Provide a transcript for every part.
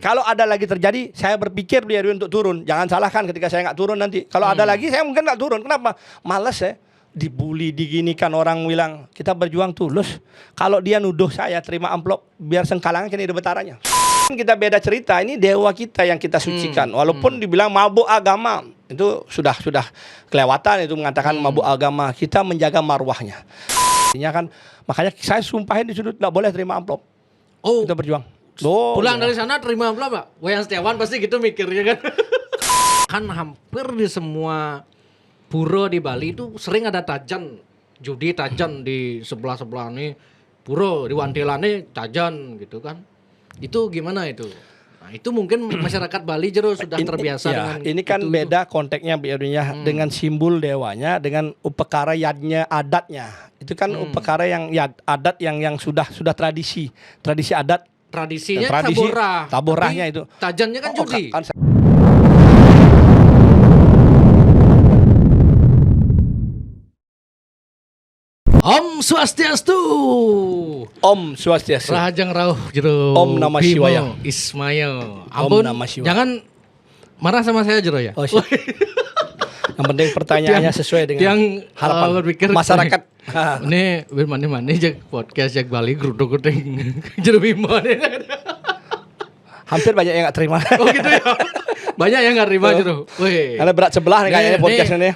Kalau ada lagi terjadi, saya berpikir dia untuk turun. Jangan salahkan ketika saya nggak turun nanti. Kalau ada lagi, saya mungkin nggak turun. Kenapa? Males ya. Dibully, diginikan orang bilang kita berjuang tulus. Kalau dia nuduh saya terima amplop, biar sengkalangan kini ada betaranya. Kita beda cerita. Ini dewa kita yang kita sucikan. Walaupun dibilang mabuk agama, itu sudah kelewatan itu mengatakan mabuk agama. Kita menjaga marwahnya. Kan, makanya saya sumpahin di sudut nggak boleh terima amplop. Oh, kita berjuang. Pulang dari sana terima amplop, Pak. Wayan Setiawan pasti gitu mikirnya kan. Kan hampir di semua pura di Bali itu sering ada tajan, judi tajan di sebelah-sebelah nih. Pura di Wantilane tajan gitu kan. Itu gimana itu? Nah, itu mungkin masyarakat Bali jero sudah terbiasa dengan ini kan itu. Beda konteksnya dengan simbol dewanya, dengan upekara yadnya adatnya. Itu kan upekara yang yad adat yang sudah tradisi adat. Tradisinya taborah. Taborahnya itu. Tajannya kan judi. Om Swastiastu. Om Swastiastu. Rahajang Rauh jero. Om Namah Shivaya. Ismail. Om Namah Shivaya. Jangan marah sama saya jero ya. Oh, yang penting pertanyaannya sesuai dengan harapan berpikir masyarakat. Ini mana jak podcast jak Bali geruduk-geruduk jero Bimo. Hampir banyak yang gak terima. Oh gitu ya. Banyak yang gak terima jero. Karena berat sebelah nih kayaknya podcastnya nih.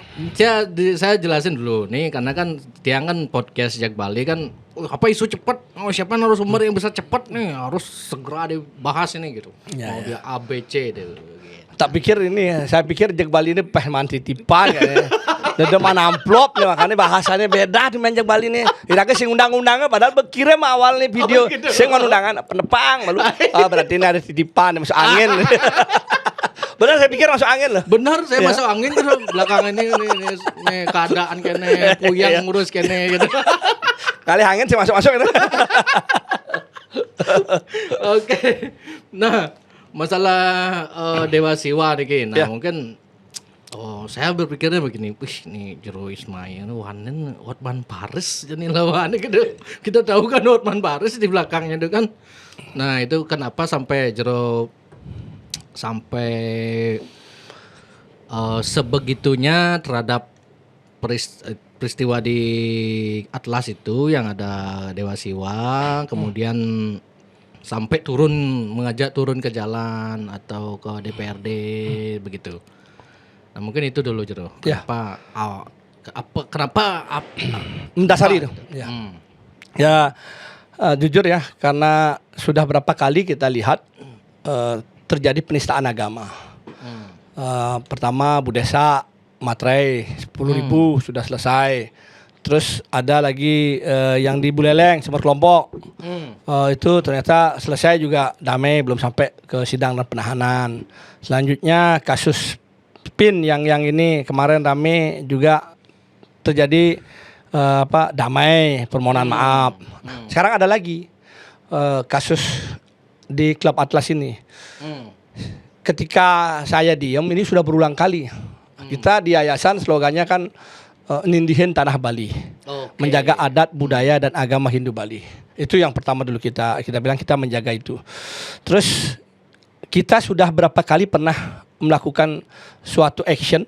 Saya jelasin dulu nih, karena kan tiang kan podcast jak Bali kan apa isu cepat, siapa narasumber yang bisa cepat nih harus segera dibahas ini gitu. Mau dia ABC deh. Tak pikir saya pikir Jak Bali ini pehman titipan kayaknya. Ada mana amplop nih, makanya bahasanya beda di Jak Bali nih. Kira-kira sing undang-undangnya padahal berkirim awal nih video. Gitu. Sing undangan penepang malu. Berarti ini ada titipan masuk angin. Benar saya pikir masuk angin loh. Benar saya masuk angin gitu belakangan ini keadaan kene puyang ngurus kene gitu. Kali angin saya masuk gitu. Oke. Nah, masalah Dewa Siwa nih, nah mungkin saya berpikirnya begini, nih Jero Ismail wanen Hotman Paris jadi lawan gitu. Kita tahu kan Hotman Paris di belakangnya itu kan. Nah, itu kenapa sampai Jero sebegitunya terhadap peristiwa di Atlas itu yang ada Dewa Siwa, kemudian sampai mengajak turun ke jalan atau ke DPRD begitu. Nah, mungkin itu dulu Jero. Kenapa mendasari itu? Jujur ya, karena sudah berapa kali kita lihat terjadi penistaan agama. Pertama Bu Desa Materai 10.000 sudah selesai. Terus ada lagi yang di Buleleng Sumber Kelompok. Itu ternyata selesai juga damai, belum sampai ke sidang dan penahanan. Selanjutnya kasus PIN yang ini kemarin ramai juga terjadi damai, permohonan maaf. Sekarang ada lagi kasus di Klub Atlas ini. Ketika saya diem, ini sudah berulang kali. Kita di yayasan slogannya kan nindihin tanah Bali, menjaga adat, budaya dan agama Hindu Bali. Itu yang pertama dulu kita bilang kita menjaga itu. Terus kita sudah berapa kali pernah melakukan suatu action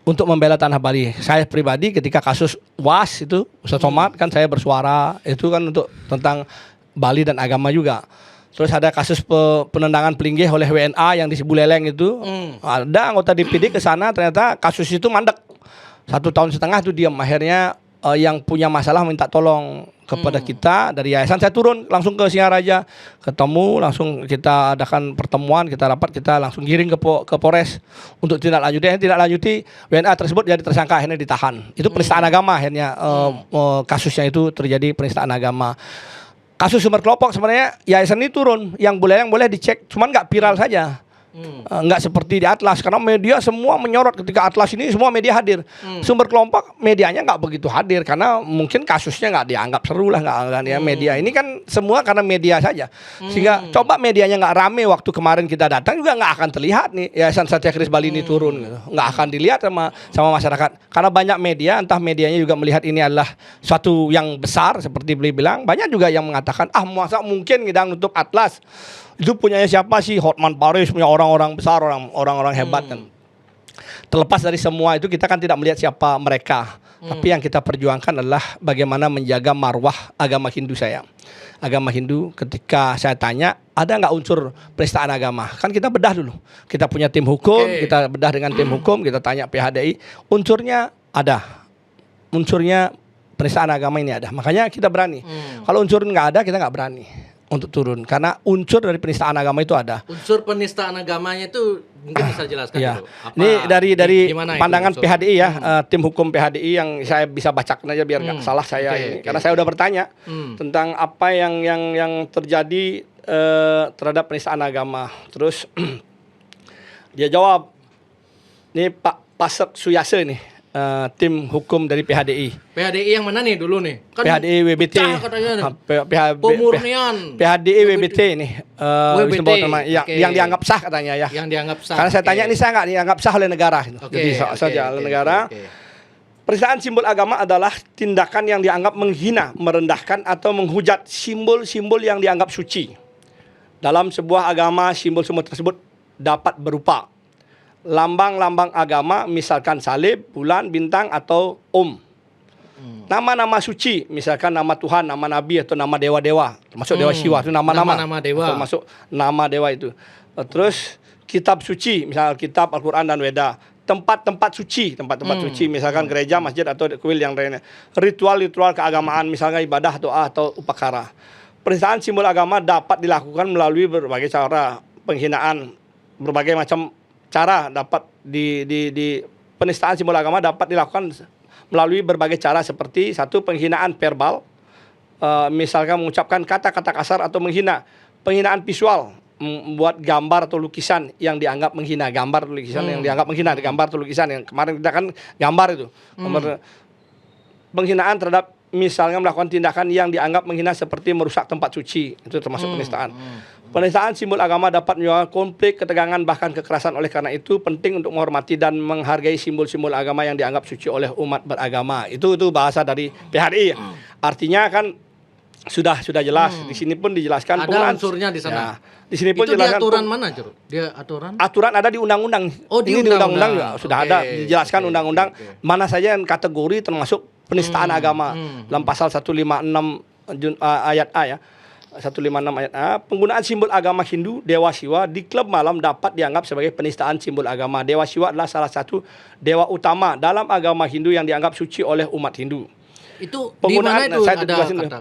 untuk membela tanah Bali. Saya pribadi ketika kasus WAS itu Ustaz Somad kan saya bersuara itu kan untuk tentang Bali dan agama juga. Terus ada kasus penendangan pelinggih oleh WNA yang di Buleleng itu. Ada anggota DPD ke sana, ternyata kasus itu mandek. 1 tahun setengah itu diam. Akhirnya yang punya masalah minta tolong kepada kita dari yayasan. Saya turun langsung ke Singaraja, ketemu langsung kita adakan pertemuan, kita rapat, kita langsung giring ke Polres untuk tindak lanjuti WNA tersebut jadi tersangka, akhirnya ditahan. Itu penistaan agama akhirnya kasusnya itu terjadi penistaan agama. Kasus Sumber Kelompok sebenarnya yayasan ini turun, yang boleh dicek, cuman nggak viral saja. Nggak seperti di Atlas, karena media semua menyorot ketika Atlas ini semua media hadir. Sumber Kelompok medianya nggak begitu hadir karena mungkin kasusnya nggak dianggap seru lah, nggak ya. Media ini kan semua karena media saja, sehingga coba medianya nggak rame waktu kemarin kita datang juga nggak akan terlihat nih Yayasan Satya Kris Bali ini turun gitu. Nggak akan dilihat sama masyarakat karena banyak media, entah medianya juga melihat ini adalah suatu yang besar seperti beliau bilang. Banyak juga yang mengatakan masa mungkin ngidang untuk Atlas. Itu punyanya siapa sih? Hotman Paris, punya orang-orang besar, orang-orang hebat kan. Terlepas dari semua itu kita kan tidak melihat siapa mereka. Tapi yang kita perjuangkan adalah bagaimana menjaga marwah agama Hindu saya. Agama Hindu, ketika saya tanya, ada nggak unsur penistaan agama? Kan kita bedah dulu. Kita punya tim hukum, kita bedah dengan tim hukum, kita tanya PHDI, unsurnya ada. Unsurnya penistaan agama ini ada. Makanya kita berani. Kalau unsur nggak ada, kita nggak berani untuk turun. Karena unsur dari penistaan agama itu ada. Unsur penistaan agamanya itu mungkin bisa jelaskan ya. dulu. Ini dari pandangan itu, PHDI ya, tim hukum PHDI yang saya bisa bacakan aja biar nggak salah saya ini. Karena saya udah bertanya tentang apa yang terjadi terhadap penistaan agama. Terus dia jawab, ini Pak Pasek Suyase nih. Tim hukum dari PHDI. PHDI yang mana nih dulu nih? Kan PHDI WBT. Pemurnian. PHDI WBT ini. WBT. Yang dianggap sah katanya ya. Yang dianggap sah. Karena saya tanya ini saya nggak dianggap sah oleh negara. Jadi saja oleh negara. Penistaan simbol agama adalah tindakan yang dianggap menghina, merendahkan atau menghujat simbol-simbol yang dianggap suci. Dalam sebuah agama, simbol-simbol tersebut dapat berupa lambang-lambang agama, misalkan salib, bulan, bintang, atau nama-nama suci, misalkan nama Tuhan, nama Nabi, atau nama dewa-dewa, termasuk Dewa Siwa, itu nama-nama dewa. termasuk nama dewa itu. Terus kitab suci, misalnya kitab Al-Quran dan Weda. Tempat-tempat suci, suci, misalkan gereja, masjid, atau kuil yang lainnya. Ritual-ritual keagamaan, misalnya ibadah, doa, atau upacara. Penistaan simbol agama dapat dilakukan melalui berbagai cara, penghinaan, berbagai macam cara dapat di penistaan simbol agama dapat dilakukan melalui berbagai cara seperti satu, penghinaan verbal, misalkan mengucapkan kata-kata kasar atau menghina. Penghinaan visual, membuat gambar atau lukisan yang dianggap menghina, gambar atau lukisan yang dianggap menghina, gambar atau lukisan yang kemarin kita kan gambar itu. Penghinaan terhadap misalnya melakukan tindakan yang dianggap menghina seperti merusak tempat suci, itu termasuk penistaan. Penistaan simbol agama dapat menyebabkan konflik, ketegangan, bahkan kekerasan. Oleh karena itu penting untuk menghormati dan menghargai simbol-simbol agama yang dianggap suci oleh umat beragama. Itu bahasa dari PHDI. Artinya kan sudah jelas. Di sini pun dijelaskan. Ada unsurnya di sana. Ya, di sini pun itu jelaskan. Di aturan mana, Juru? Dia aturan? Aturan ada di undang-undang. Oh, di ini undang-undang juga sudah ada dijelaskan undang-undang mana saja yang kategori termasuk penistaan agama. Dalam pasal 156 ayat A ya. 156 ayat A, penggunaan simbol agama Hindu, Dewa Siwa di klub malam dapat dianggap sebagai penistaan simbol agama. Dewa Siwa adalah salah satu dewa utama dalam agama Hindu yang dianggap suci oleh umat Hindu. Itu penggunaan itu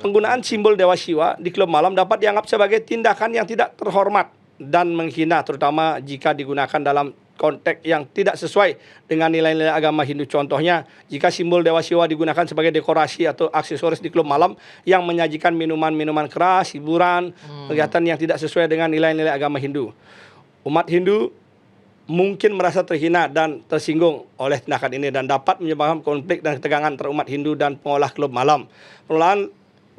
penggunaan simbol Dewa Siwa di klub malam dapat dianggap sebagai tindakan yang tidak terhormat dan menghina, terutama jika digunakan dalam konteks yang tidak sesuai dengan nilai-nilai agama Hindu. Contohnya, jika simbol Dewa Siwa digunakan sebagai dekorasi atau aksesoris di klub malam yang menyajikan minuman-minuman keras, hiburan, kegiatan yang tidak sesuai dengan nilai-nilai agama Hindu. Umat Hindu mungkin merasa terhina dan tersinggung oleh tindakan ini dan dapat menyebabkan konflik dan ketegangan antara umat Hindu dan pengolah klub malam.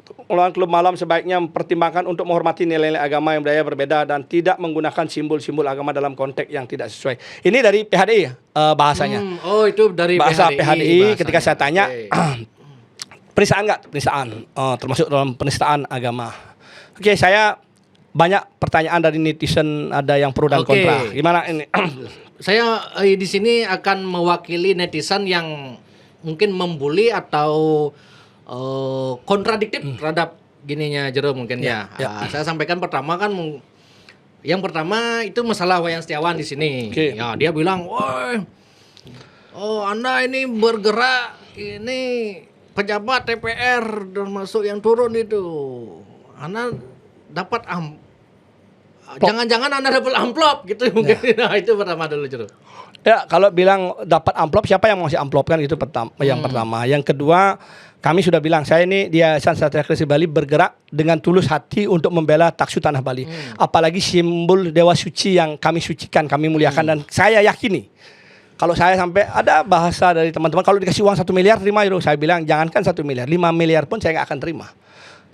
Pengelolaan klub malam sebaiknya mempertimbangkan untuk menghormati nilai-nilai agama yang budaya berbeda dan tidak menggunakan simbol-simbol agama dalam konteks yang tidak sesuai. Ini dari PHDI bahasanya. Oh, itu dari bahasa PHDI bahasanya. Ketika saya tanya, penistaan nggak? Penistaan, termasuk dalam penistaan agama. Oke, saya banyak pertanyaan dari netizen, ada yang pro dan kontra. Gimana ini? Saya di sini akan mewakili netizen yang mungkin membuli atau kontradiktif terhadap gininya Jero mungkin ya. Saya sampaikan pertama kan yang pertama itu masalah Wayan Setiawan di sini. Ya, dia bilang, "Woi, Anda ini bergerak ini pejabat DPR dan masuk yang turun itu. Anda dapat jangan-jangan Anda dapat amplop gitu mungkin." Nah, itu pertama dulu Jero. Ya, kalau bilang dapat amplop, siapa yang mau ngasih amplop kan itu yang pertama. Yang kedua, kami sudah bilang, saya ini di Yayasan Satria Kreasi Bali bergerak dengan tulus hati untuk membela Taksu Tanah Bali. Apalagi simbol Dewa Suci yang kami sucikan, kami muliakan. Dan saya yakini, kalau saya sampai ada bahasa dari teman-teman, kalau dikasih uang 1 miliar terima itu. Saya bilang, jangankan 1 miliar, 5 miliar pun saya nggak akan terima.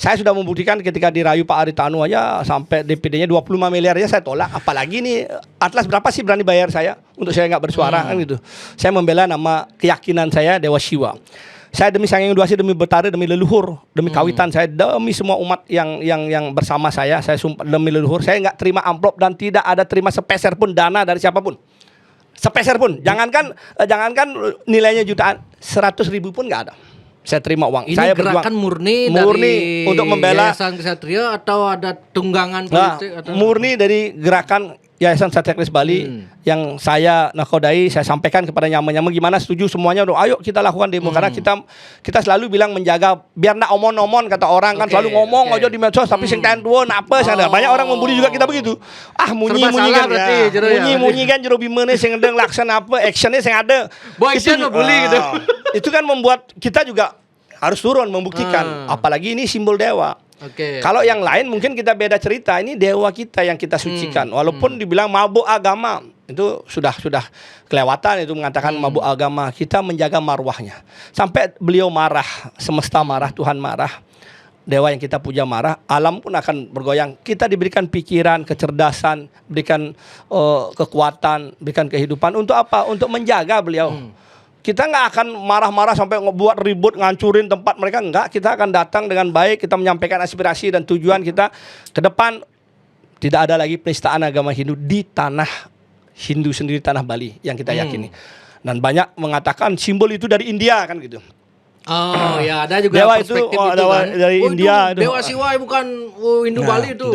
Saya sudah membuktikan ketika dirayu Pak Aritanu aja sampai DPD-nya 25 miliar aja saya tolak. Apalagi nih Atlas berapa sih berani bayar saya untuk saya nggak bersuara kan gitu. Saya membela nama keyakinan saya Dewa Siwa. Saya demi Sanghyang Dwasi, demi Betara, demi leluhur, demi kawitan saya, demi semua umat yang bersama saya sumpah demi leluhur, saya nggak terima amplop dan tidak ada terima sepeser pun dana dari siapapun. Sepeser pun. Jangankan nilainya jutaan, 100.000 pun nggak ada. Saya terima uang. Ini Saya gerakan murni dari untuk membela Yayasan Ksatria atau ada tunggangan politik atau murni dari gerakan Yayasan Ksatria Keris Bali yang saya nakodai, saya sampaikan kepada nyama-nyama gimana setuju semuanya, ayo kita lakukan demo karena kita selalu bilang menjaga biar nak omon-omon kata orang kan selalu ngomong aja di medsos tapi sing tentuan apa sana banyak orang membuli juga kita begitu. Munyi-munyi kan munyi-munyi kan jero bimene sing ndeng laksana apa actionnya sing ada. Itu bully gitu. Itu kan membuat kita juga harus turun membuktikan apalagi ini simbol dewa. Kalau yang lain mungkin kita beda cerita. Ini dewa kita yang kita sucikan. Walaupun dibilang mabuk agama, itu sudah kelewatan itu mengatakan mabuk agama. Kita menjaga marwahnya. Sampai beliau marah, semesta marah, Tuhan marah. Dewa yang kita puja marah, alam pun akan bergoyang. Kita diberikan pikiran, kecerdasan, berikan kekuatan, berikan kehidupan. Untuk apa? Untuk menjaga beliau. Kita nggak akan marah-marah sampai buat ribut, ngancurin tempat mereka. Enggak, kita akan datang dengan baik. Kita menyampaikan aspirasi dan tujuan kita ke depan. Tidak ada lagi penistaan agama Hindu di tanah Hindu sendiri, tanah Bali yang kita yakini. Dan banyak mengatakan simbol itu dari India kan gitu. Oh ya, ada juga dewa perspektif itu, itu kan. Dari India itu. Dewa Siwa bukan Hindu Bali itu.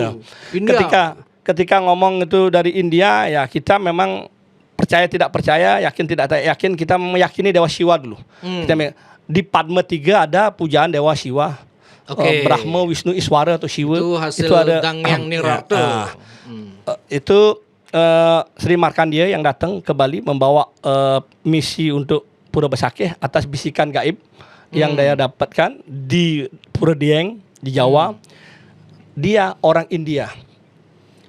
India. Ketika ngomong itu dari India, ya kita memang percaya tidak percaya, yakin tidak yakin, kita meyakini Dewa Siwa dulu. Di Padma 3 ada pujaan Dewa Siwa. Brahma, Wisnu, Iswara atau Siwa. Itu hasil itu ada Dangyang Nirata. Itu Sri Markandeya yang datang ke Bali membawa misi untuk Pura Besakeh atas bisikan gaib yang dia dapatkan di Pura Dieng di Jawa. Dia orang India.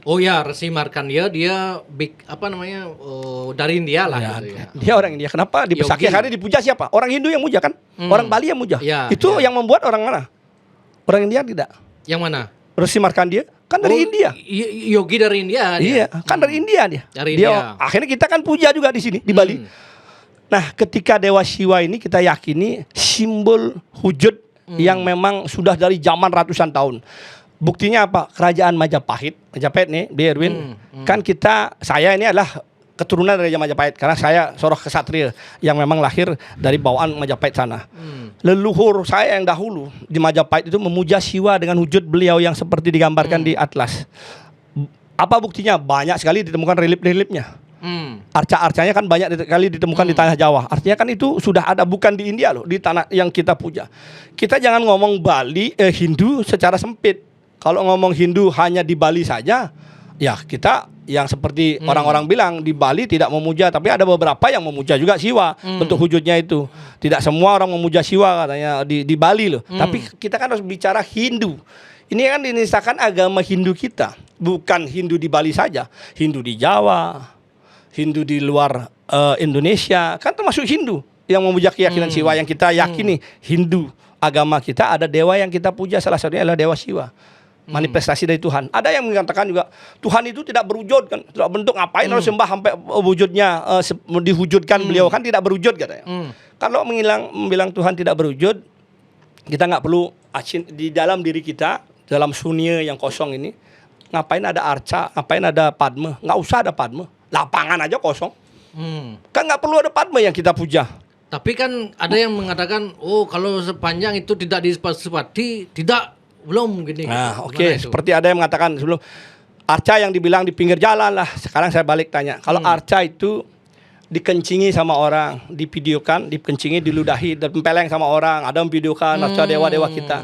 Oh ya, Resi Markandeya dia dari India lah gitu ya. Dia orang India. Kenapa di Besakeh hari dipuja siapa? Orang Hindu yang muja kan? Orang Bali yang muja. Itu yang membuat orang mana? Orang India tidak. Yang mana? Resi Markandeya kan dari India. Yogi dari India. Iya, kan dari India dia. Dari India. Akhirnya kita kan puja juga di sini di Bali. Nah, ketika Dewa Siwa ini kita yakini simbol wujud yang memang sudah dari zaman ratusan tahun. Buktinya apa? Kerajaan Majapahit nih, di Erwin. Kan saya ini adalah keturunan dari Majapahit karena saya seorang ksatria yang memang lahir dari bawaan Majapahit sana. Leluhur saya yang dahulu di Majapahit itu memuja Siwa dengan wujud beliau yang seperti digambarkan di atlas. Apa buktinya? Banyak sekali ditemukan relief-reliefnya. Arca-arcanya kan banyak sekali ditemukan di tanah Jawa. Artinya kan itu sudah ada, bukan di India loh, di tanah yang kita puja. Kita jangan ngomong Hindu secara sempit. Kalau ngomong Hindu hanya di Bali saja, ya kita yang seperti orang-orang bilang di Bali tidak memuja, tapi ada beberapa yang memuja juga Siwa. Bentuk wujudnya itu. Tidak semua orang memuja Siwa katanya di Bali loh. Tapi kita kan harus bicara Hindu. Ini kan dinistakan agama Hindu kita, bukan Hindu di Bali saja. Hindu di Jawa, Hindu di luar Indonesia, kan termasuk Hindu yang memuja keyakinan Siwa yang kita yakini. Hindu agama kita ada dewa yang kita puja, salah satunya adalah Dewa Siwa. Manifestasi dari Tuhan. Ada yang mengatakan juga Tuhan itu tidak berwujud kan, tidak bentuk, ngapain harus sembah sampai wujudnya diwujudkan beliau kan tidak berwujud katanya. Kalau bilang Tuhan tidak berwujud, kita nggak perlu di dalam diri kita, dalam sunya yang kosong ini, ngapain ada arca, ngapain ada padma, nggak usah ada padma, lapangan aja kosong. Kan nggak perlu ada padma yang kita puja. Tapi kan ada yang mengatakan, kalau sepanjang itu tidak disepakati, belum gini. Nah, seperti ada yang mengatakan sebelum arca yang dibilang di pinggir jalan lah. Sekarang saya balik tanya, kalau arca itu dikencingi sama orang, divideokan, dikencingi, diludahi, ditempeleng sama orang, ada memvideokan arca dewa-dewa kita.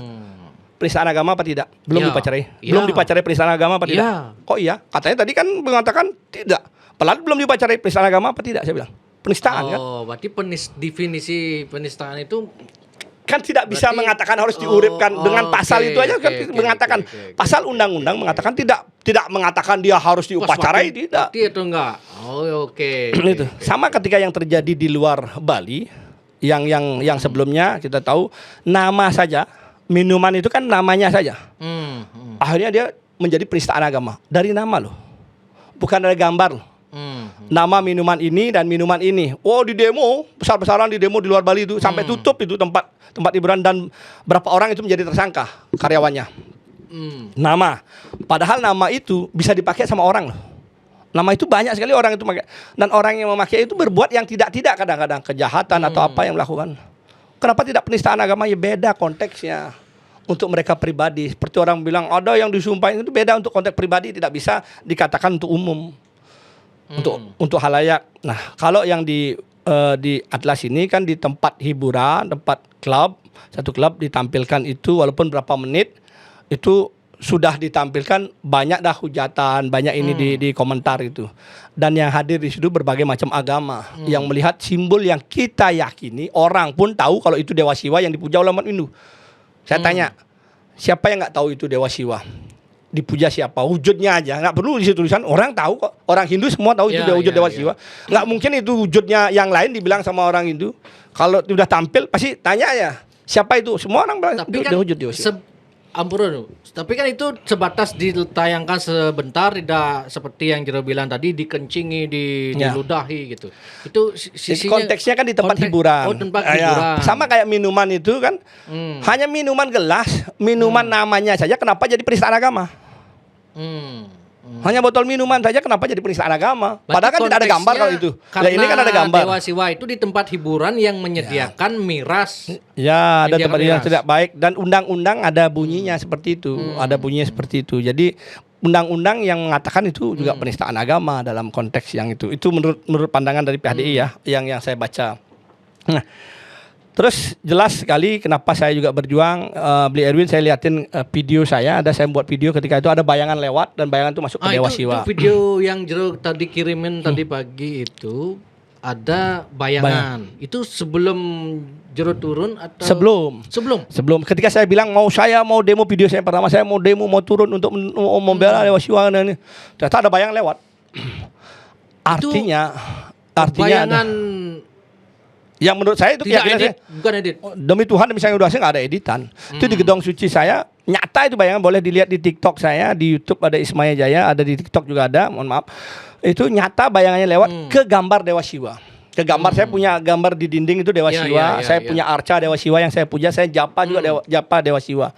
Penistaan agama apa tidak? Belum dipacarai. Belum dipacarai penistaan agama apa tidak? Kok iya? Katanya tadi kan mengatakan tidak. Padahal belum dipacarai penistaan agama apa tidak? Saya bilang penistaan kan. Berarti definisi penistaan itu kan tidak bisa mengatakan harus diuripkan dengan pasal itu aja kan mengatakan pasal undang-undang mengatakan tidak mengatakan dia harus diupacarai, tidak. Itu enggak. Itu. Sama ketika yang terjadi di luar Bali yang sebelumnya kita tahu nama saja, minuman itu kan namanya saja. Akhirnya dia menjadi penistaan agama dari nama loh. Bukan dari gambar loh. nama minuman ini dan minuman ini. Oh, di demo besar-besaran di demo di luar Bali itu sampai tutup itu tempat hiburan dan berapa orang itu menjadi tersangka karyawannya. Nama, padahal nama itu bisa dipakai sama orang loh. Nama itu banyak sekali orang itu pakai dan orang yang memakai itu berbuat yang tidak kadang-kadang kejahatan atau apa yang melakukan. Kenapa tidak penistaan agama? Ya beda konteksnya. Untuk mereka pribadi, seperti orang bilang ada yang disumpahin itu beda untuk konteks pribadi, tidak bisa dikatakan untuk umum, untuk halayak. Nah, kalau yang di Atlas ini kan di tempat hiburan, tempat klub, satu klub ditampilkan itu walaupun berapa menit itu sudah ditampilkan banyak dah hujatan, banyak ini di komentar itu. Dan yang hadir di situ berbagai macam agama yang melihat simbol yang kita yakini, orang pun tahu kalau itu Dewa Siwa yang dipuja oleh umat Hindu. Saya tanya, siapa yang nggak tahu itu Dewa Siwa? Dipuja siapa? Wujudnya aja, nggak perlu di situ tulisan. Orang tahu kok. Orang Hindu semua tahu itu wujud Dewa Siwa. Nggak mungkin itu wujudnya yang lain dibilang sama orang Hindu. Kalau sudah tampil pasti tanya ya, siapa itu? Semua orang bilang tapi itu kan wujud Dewa Siwa. Ampun, tapi kan itu sebatas ditayangkan sebentar, tidak seperti yang Jero bilang tadi dikencingi, diludahi gitu. Itu sisinya konteksnya kan di tempat hiburan. Oh, tempat hiburan. Sama kayak minuman itu kan, hanya minuman gelas, minuman namanya saja kenapa jadi penistaan agama? Hanya botol minuman saja kenapa jadi penistaan agama? Padahal kan tidak ada gambar kalau itu. Nah, ini kan ada gambar. Dewa Siwa itu di tempat hiburan yang menyediakan miras. Ya, ada tempat yang tidak baik dan undang-undang ada bunyinya seperti itu. Ada bunyinya seperti itu. Jadi undang-undang yang mengatakan itu juga penistaan agama dalam konteks yang itu. Itu menurut pandangan dari PHDI ya, yang saya baca. Nah, terus jelas sekali kenapa saya juga berjuang. Beli Erwin, saya liatin video saya. Saya buat video ketika itu ada bayangan lewat dan bayangan itu masuk ke Dewa Siwa. Itu video yang Jero tadi kirimin tadi pagi itu ada bayangan. Itu sebelum Jero turun atau sebelum? Ketika saya bilang saya mau demo, video saya pertama saya mau demo, mau turun untuk membela Dewa Siwa ini. Ternyata ada bayangan lewat. Artinya bayangan yang menurut saya itu tidak edit, bukan edit. Demi Tuhan, demi Sang Hyang Widi nggak ada editan. Itu di gedung suci saya, nyata itu bayangan, boleh dilihat di TikTok saya, di YouTube ada Ismaya Jaya, ada di TikTok juga ada, mohon maaf. Itu nyata bayangannya lewat ke gambar Dewa Siwa. Ke gambar, saya punya gambar di dinding itu Dewa Siwa, saya punya arca Dewa Siwa yang saya puja, saya japa juga japa Dewa Siwa.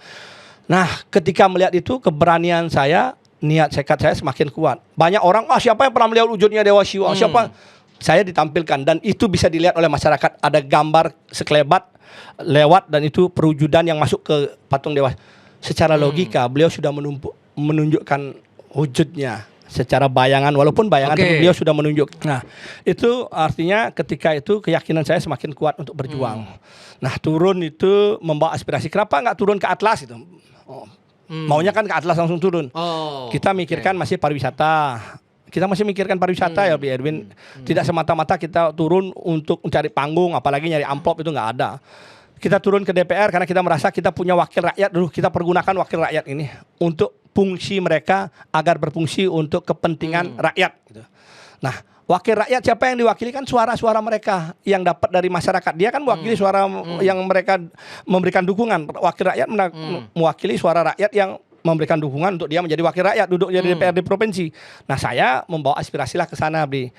Nah, ketika melihat itu keberanian saya, niat tekad saya semakin kuat. Banyak orang, siapa yang pernah melihat wujudnya Dewa Siwa? Siapa? Saya ditampilkan dan itu bisa dilihat oleh masyarakat. Ada gambar sekelebat lewat dan itu perwujudan yang masuk ke patung Dewa. Secara logika beliau sudah menunjukkan wujudnya secara bayangan, walaupun bayangan tapi beliau sudah menunjuk. Nah, itu artinya ketika itu keyakinan saya semakin kuat untuk berjuang. Nah, turun itu membawa aspirasi. Kenapa nggak turun ke Atlas itu? Maunya kan ke Atlas langsung turun. Kita mikirkan masih pariwisata. Kita masih mikirkan pariwisata ya, Bli Erwin. Tidak semata-mata kita turun untuk mencari panggung, apalagi nyari amplop, itu nggak ada. Kita turun ke DPR karena kita merasa kita punya wakil rakyat dulu. Kita pergunakan wakil rakyat ini untuk fungsi mereka agar berfungsi untuk kepentingan rakyat. Nah, wakil rakyat siapa yang diwakili? Kan suara-suara mereka yang dapat dari masyarakat. Dia kan mewakili suara yang mereka memberikan dukungan. Wakil rakyat mewakili suara rakyat yang memberikan dukungan untuk dia menjadi wakil rakyat, duduk jadi DPRD provinsi. Nah, saya membawa aspirasi lah ke sana, Bli.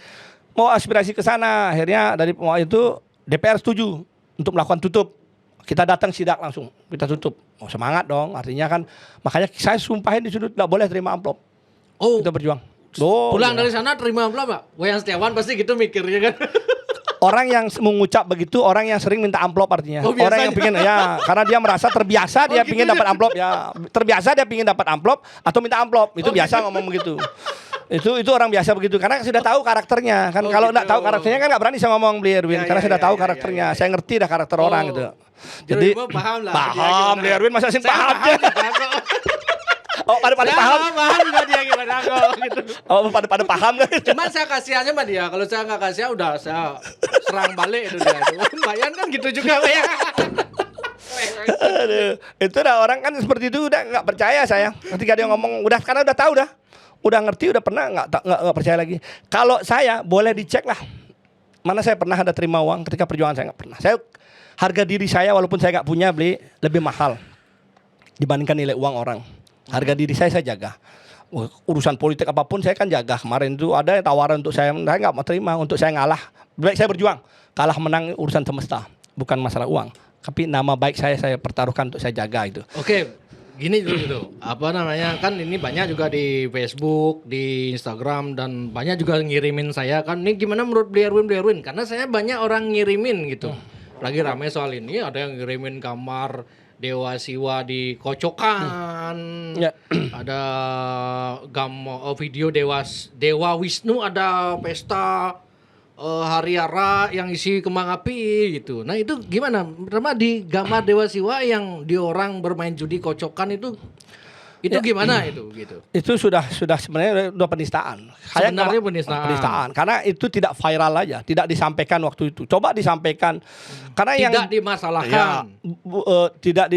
Mau aspirasi ke sana, akhirnya dari itu DPR setuju untuk melakukan tutup. Kita datang sidak langsung, kita tutup. Semangat dong, artinya kan makanya saya sumpahin di sudut tidak boleh terima amplop. Kita berjuang. Pulang dari sana terima amplop, Pak. Wayan Setiawan pasti gitu mikirnya kan. Orang yang mengucap begitu, orang yang sering minta amplop artinya. Orang yang pingin karena dia merasa terbiasa dia pingin dapat amplop ya. Terbiasa dia pingin dapat amplop atau minta amplop. Itu biasa ngomong begitu. Itu orang biasa begitu karena sudah tahu karakternya. Kan kalau enggak tahu karakternya kan enggak berani saya ngomong, Bli Erwin, karena sudah tahu karakternya. Saya ngerti dah karakter orang gitu. Jadi paham Bli Erwin, masa sih paham dia. Pada paham juga dia gimana kok gitu. Pada paham kan. Cuman saya kasihannya sama dia. Kalau saya nggak kasih udah saya serang balik itu dia. Bayan kan gitu juga ya. Itu udah orang kan seperti itu udah nggak percaya saya. Ketika dia ngomong karena udah tahu udah ngerti, udah pernah nggak percaya lagi. Kalau saya boleh dicek lah. Mana saya pernah ada terima uang ketika perjuangan, saya nggak pernah. Saya harga diri saya walaupun saya nggak punya, Bli, lebih mahal dibandingkan nilai uang orang. Harga diri saya jaga. urusan politik apapun saya kan jaga. Kemarin itu ada tawaran untuk saya nggak mau terima, untuk saya ngalah. Baik saya berjuang, kalah menang urusan semesta, bukan masalah uang. Tapi nama baik saya pertaruhkan untuk saya jaga itu. Oke, gini dulu gitu. Apa namanya, kan ini banyak juga di Facebook, di Instagram, dan banyak juga ngirimin saya kan, ini gimana menurut Beli Erwin, karena saya banyak orang ngirimin gitu. Lagi ramai soal ini, ada yang ngirimin gambar Dewa Siwa di kocokan, ada video Dewa Wisnu ada pesta hari Ara yang isi kembang api gitu. Nah itu gimana? Pertama di gambar Dewa Siwa yang di orang bermain judi kocokan itu gimana itu gitu? Itu sudah sebenarnya sudah penistaan. Sebenarnya penistaan. Karena itu tidak viral aja, tidak disampaikan waktu itu. Coba disampaikan karena tidak dimasalahkan. Tidak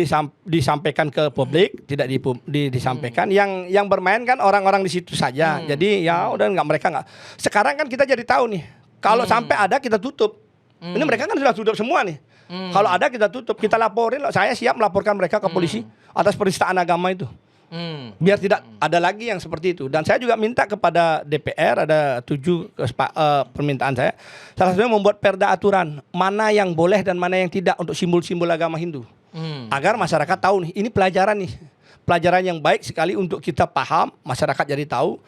disampaikan ke publik, tidak disampaikan. Yang bermain kan orang-orang di situ saja. Jadi ya udah mereka nggak. Sekarang kan kita jadi tahu nih. Kalau sampai ada kita tutup. Ini mereka kan sudah tutup semua nih. Kalau ada kita tutup, kita laporin. Saya siap melaporkan mereka ke polisi atas penistaan agama itu. Biar tidak ada lagi yang seperti itu. Dan saya juga minta kepada DPR, ada 7 permintaan saya. Salah satunya membuat perda aturan mana yang boleh dan mana yang tidak untuk simbol-simbol agama Hindu. Agar masyarakat tahu nih, ini pelajaran nih. Pelajaran yang baik sekali untuk kita paham, masyarakat jadi tahu.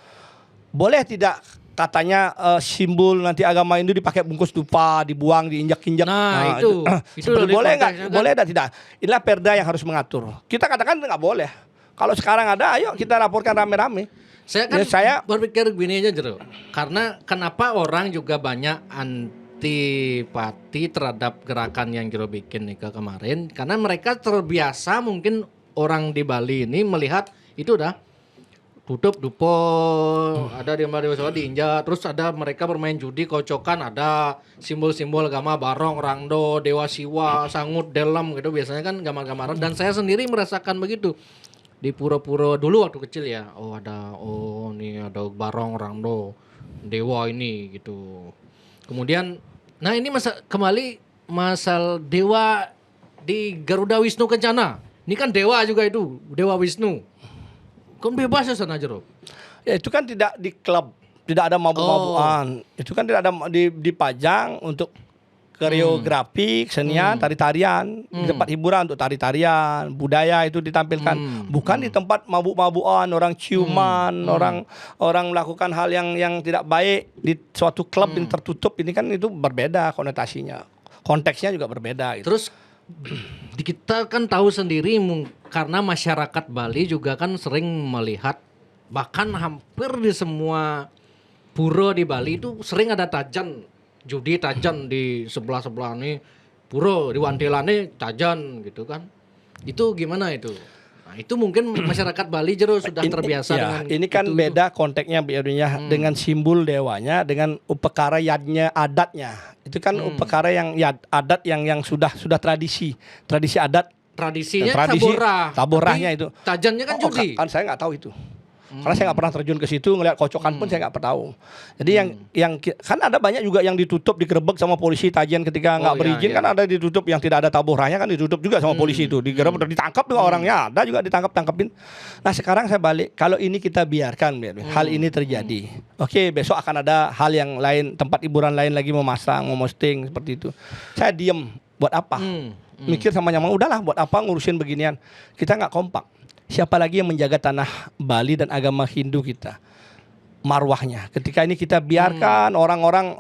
Boleh tidak katanya simbol nanti agama Hindu dipakai bungkus dupa, dibuang, diinjak-injak. Nah, itu boleh nggak? Boleh dan tidak. Inilah perda yang harus mengatur. Kita katakan nggak boleh. Kalau sekarang ada, ayo kita laporkan rame-rame. Saya berpikir gini aja Jero. Karena kenapa orang juga banyak antipati terhadap gerakan yang Jero bikin nih kemarin. Karena mereka terbiasa mungkin orang di Bali ini melihat itu udah tutup dupo, ada di Dewa Siwa diinjak, terus ada mereka bermain judi kocokan, ada simbol-simbol agama Barong, Rangdo, Dewa Siwa, Sangut, Delem gitu biasanya kan gambar-gambaran. Dan saya sendiri merasakan begitu. Di pura-pura dulu waktu kecil ya, nih ada Barong, Rangdo, Dewa ini gitu. Kemudian, nah ini kembali masal Dewa di Garuda Wisnu Kencana. Ini kan Dewa juga itu, Dewa Wisnu. Kan bebas ya sana Jero. Ya itu kan tidak di klub, tidak ada mabuk-mabukan. Itu kan tidak ada dipajang untuk koreografi, kesenian, tari-tarian, di tempat hiburan untuk tari-tarian, budaya itu ditampilkan, bukan di tempat mabuk-mabukan, orang ciuman, orang melakukan hal yang tidak baik di suatu klub yang tertutup. Ini kan itu berbeda konotasinya, konteksnya juga berbeda. Gitu. Terus kita kan tahu sendiri karena masyarakat Bali juga kan sering melihat, bahkan hampir di semua pura di Bali itu sering ada tajan. Judi tajan di sebelah-sebelah nih, pura di Wantilane tajan gitu kan. Itu gimana itu? Nah, itu mungkin masyarakat Bali Jero sudah terbiasa dengan ini kan itu, beda konteksnya dengan simbol dewanya dengan upekara yadnya adatnya. Itu kan upekara yang yad adat yang sudah tradisi adat. Tradisinya taborahnya itu. Tajannya kan judi. Kan saya nggak tahu itu. Karena saya nggak pernah terjun ke situ, ngeliat kocokan pun saya nggak pernah tahu. Jadi yang kan ada banyak juga yang ditutup, digerebek sama polisi tajian ketika nggak berizin, kan ada ditutup, yang tidak ada taborahnya kan ditutup juga sama polisi itu, digerebek, ditangkap juga orangnya, ada juga ditangkapin. Nah sekarang saya balik, kalau ini kita biarkan, hal ini terjadi. Oke, besok akan ada hal yang lain, tempat hiburan lain lagi memasang, memosting seperti itu. Saya diem, buat apa? Mikir sama nyaman, udahlah buat apa ngurusin beginian? Kita nggak kompak. Siapa lagi yang menjaga tanah Bali dan agama Hindu kita? Marwahnya. Ketika ini kita biarkan orang-orang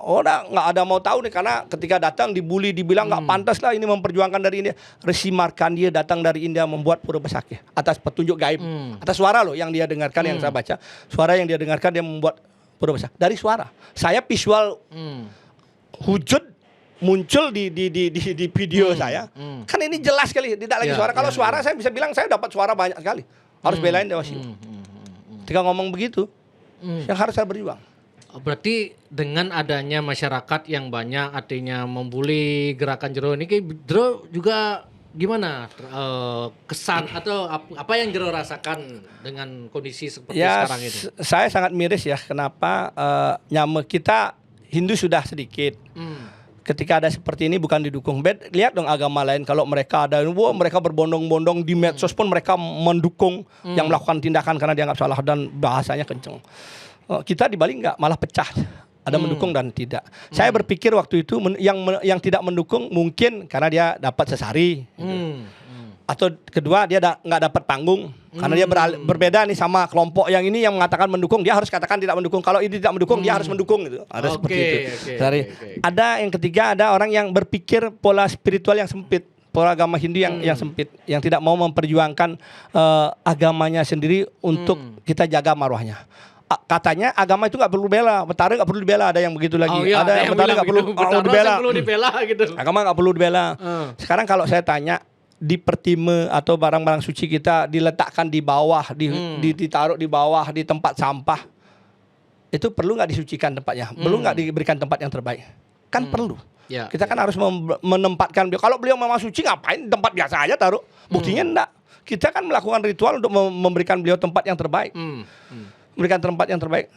nggak ada mau tahu nih, karena ketika datang dibully, dibilang nggak pantas lah ini memperjuangkan dari India. Resi Markandeya datang dari India membuat Pura Besakih atas petunjuk gaib, atas suara loh yang dia dengarkan, yang saya baca. Suara yang dia dengarkan, dia membuat Pura Besakih dari suara. Saya visual wujud muncul di video saya. Kan ini jelas sekali, tidak lagi suara. Kalau suara saya bisa bilang saya dapat suara banyak sekali. Harus belain Dewa Siwa. Ketika ngomong begitu, yang harus saya berjuang. Berarti dengan adanya masyarakat yang banyak artinya membuli gerakan Jero ini, Jero juga gimana kesan atau apa yang Jero rasakan dengan kondisi seperti sekarang ini? Saya sangat miris ya, kenapa kita Hindu sudah sedikit. ketika ada seperti ini bukan didukung. Lihat dong agama lain kalau mereka ada, mereka berbondong-bondong di medsos pun mereka mendukung yang melakukan tindakan karena dianggap salah dan bahasanya kenceng. Kita di Bali enggak, malah pecah. Ada mendukung dan tidak. Saya berpikir waktu itu yang tidak mendukung mungkin karena dia dapat sesari. Gitu. Atau kedua dia nggak dapat panggung karena dia berbeda nih sama kelompok yang ini yang mengatakan mendukung, dia harus katakan tidak mendukung. Kalau ini tidak mendukung dia harus mendukung gitu. Ada seperti itu. Ada yang ketiga, ada orang yang berpikir pola spiritual yang sempit, pola agama Hindu yang sempit, yang tidak mau memperjuangkan agamanya sendiri untuk kita jaga marwahnya. Katanya agama itu nggak perlu bela, Betara nggak perlu dibela, ada yang begitu lagi. Ada yang Betara nggak perlu dibela gitu. Agama nggak perlu dibela. Sekarang kalau saya tanya, di pertime atau barang-barang suci kita diletakkan di bawah, ditaruh di bawah di tempat sampah, itu perlu nggak disucikan tempatnya? Perlu nggak diberikan tempat yang terbaik? Kan perlu. Kita kan harus menempatkan beliau. Kalau beliau memang suci, ngapain tempat biasa aja taruh? Buktinya enggak. Kita kan melakukan ritual untuk memberikan beliau tempat yang terbaik. Memberikan tempat yang terbaik.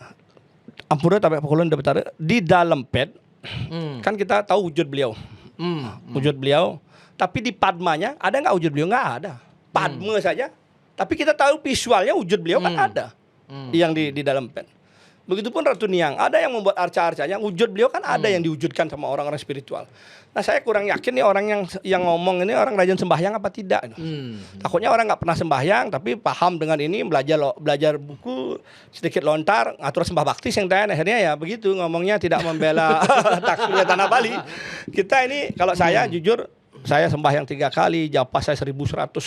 Ampura tapi Pakulun Betara di dalam pet, kan kita tahu wujud beliau. Wujud beliau. Tapi di padmanya ada nggak wujud beliau? Nggak ada. Padma saja. Tapi kita tahu visualnya wujud beliau kan ada. Yang di dalam pen. Begitupun Ratu Niang. Ada yang membuat arca-arcanya. Wujud beliau kan ada yang diwujudkan sama orang-orang spiritual. Nah saya kurang yakin nih orang yang ngomong ini orang rajin sembahyang apa tidak. Takutnya orang nggak pernah sembahyang tapi paham dengan ini, belajar buku sedikit lontar, ngatur sembah bakti yang tanya akhirnya ya begitu ngomongnya, tidak membela taksurnya tanah Bali. Kita ini kalau saya jujur, saya sembahyang 3 kali, japa saya 1116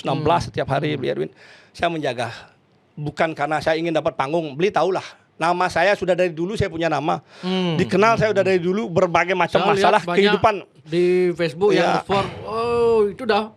setiap hari, Beli Erwin. Saya menjaga. Bukan karena saya ingin dapat panggung. Beli tahulah. Nama saya sudah dari dulu, saya punya nama. Dikenal saya sudah dari dulu, berbagai macam masalah kehidupan. Di Facebook yang itu dah.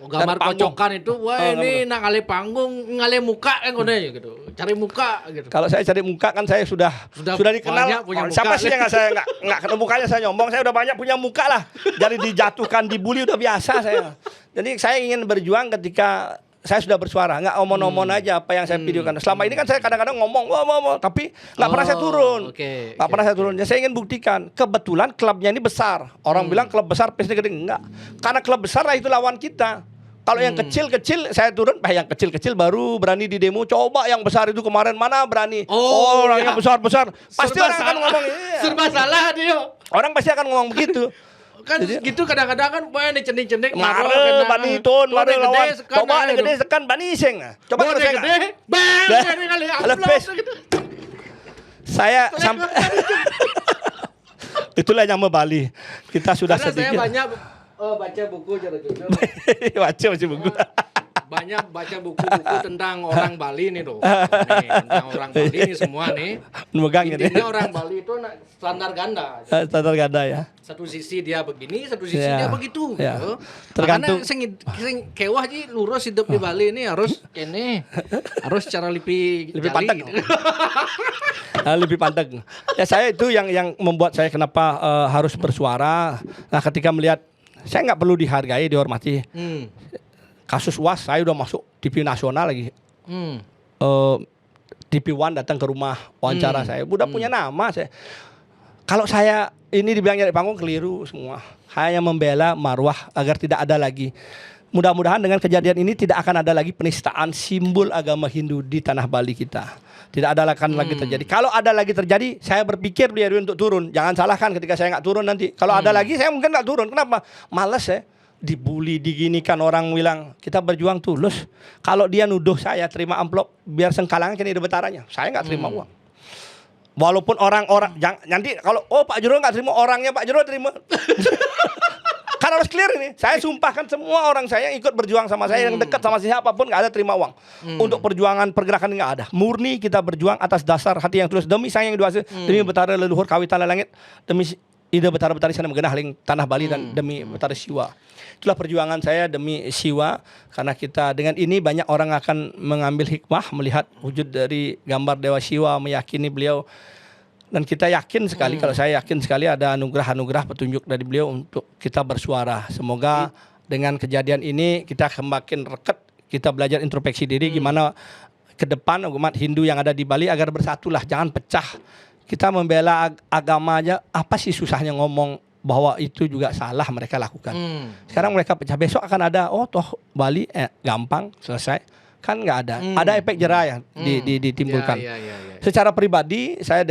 Gambar kocokan itu, wah ini nak ngale panggung, ngale muka kan kode gitu. Cari muka gitu. Kalau saya cari muka kan saya sudah dikenal. Siapa sih yang saya nggak ketemu mukanya, saya nyombong, saya udah banyak punya muka lah. Jadi dijatuhkan, dibully udah biasa saya. Jadi saya ingin berjuang ketika saya sudah bersuara, nggak omong-omong aja apa yang saya videokan. Selama ini kan saya kadang-kadang ngomong, tapi nggak pernah saya turun. Nggak pernah saya turun. Saya ingin buktikan, kebetulan klubnya ini besar. Orang bilang klub besar pasti gede, enggak. Karena klub besar lah itu lawan kita. Kalau yang kecil-kecil saya turun, yang kecil-kecil baru berani di demo. Coba yang besar itu kemarin mana berani? Orang yang besar-besar pasti orang akan ngomong serba salah dia. Orang pasti akan ngomong begitu. Kan gitu kadang-kadang kan banyak cenik-cenik marah bani ton, marah lawan. Coba ada gede sekan bani iseng. Coba kalau saya gede, bang kali upload gitu. Saya sampai itulah yang Bali. Kita sudah sedikit. Saya banyak baca buku jujur. Baca buku. Banyak baca buku-buku tentang orang Bali nih tuh. Tentang orang Bali nih semua nih. Intinya orang Bali itu standar ganda. Standar ganda ya. Satu sisi dia begini, satu sisi dia begitu. Ya. Gitu. Tergantung. Karena kewah ji lurus hidup di Bali ini harus cara lebih pantang. Gitu. Lebih pantang. Ya saya itu yang membuat saya kenapa harus bersuara. Nah ketika melihat, saya nggak perlu dihargai, dihormati. Kasus UAS saya udah masuk TV nasional lagi. TV One datang ke rumah wawancara saya. Udah punya nama saya. Kalau saya ini dibilang nyari panggung, keliru semua. Hanya membela marwah agar tidak ada lagi. Mudah-mudahan dengan kejadian ini tidak akan ada lagi penistaan simbol agama Hindu di tanah Bali kita. Tidak ada akan lagi terjadi. Kalau ada lagi terjadi, saya berpikir beliau untuk turun. Jangan salahkan ketika saya nggak turun nanti. Kalau ada lagi, saya mungkin nggak turun. Kenapa? Males ya. Dibully, diginikan, orang bilang kita berjuang tulus. Kalau dia nuduh saya terima amplop biar sengkalangan kini ada betaranya, saya nggak terima uang. Walaupun orang-orang nanti kalau Pak Jero nggak terima, orangnya Pak Jero terima. Kan harus clear ini. Saya sumpahkan semua orang saya yang ikut berjuang sama saya, yang dekat sama siapapun nggak ada terima uang. Untuk perjuangan pergerakan ini nggak ada. Murni kita berjuang atas dasar hati yang tulus, demi sayang yang duasa, demi Betara leluhur kawitan langit, demi ide Betara-Betari sana menggenah ling tanah Bali dan demi Betara Siwa. Itulah perjuangan saya demi Siwa, karena kita dengan ini banyak orang akan mengambil hikmah melihat wujud dari gambar Dewa Siwa, meyakini beliau, dan kita yakin sekali, kalau saya yakin sekali ada anugerah-anugerah petunjuk dari beliau untuk kita bersuara. Semoga dengan kejadian ini kita semakin rekat, kita belajar introspeksi diri gimana ke depan umat Hindu yang ada di Bali agar bersatulah, jangan pecah. Kita membela agama aja, apa sih susahnya ngomong bahwa itu juga salah mereka lakukan. Sekarang mereka pecah, besok akan ada toh Bali gampang selesai. Kan nggak ada. Ada efek jerah yang ditimbulkan. Ya. Secara pribadi saya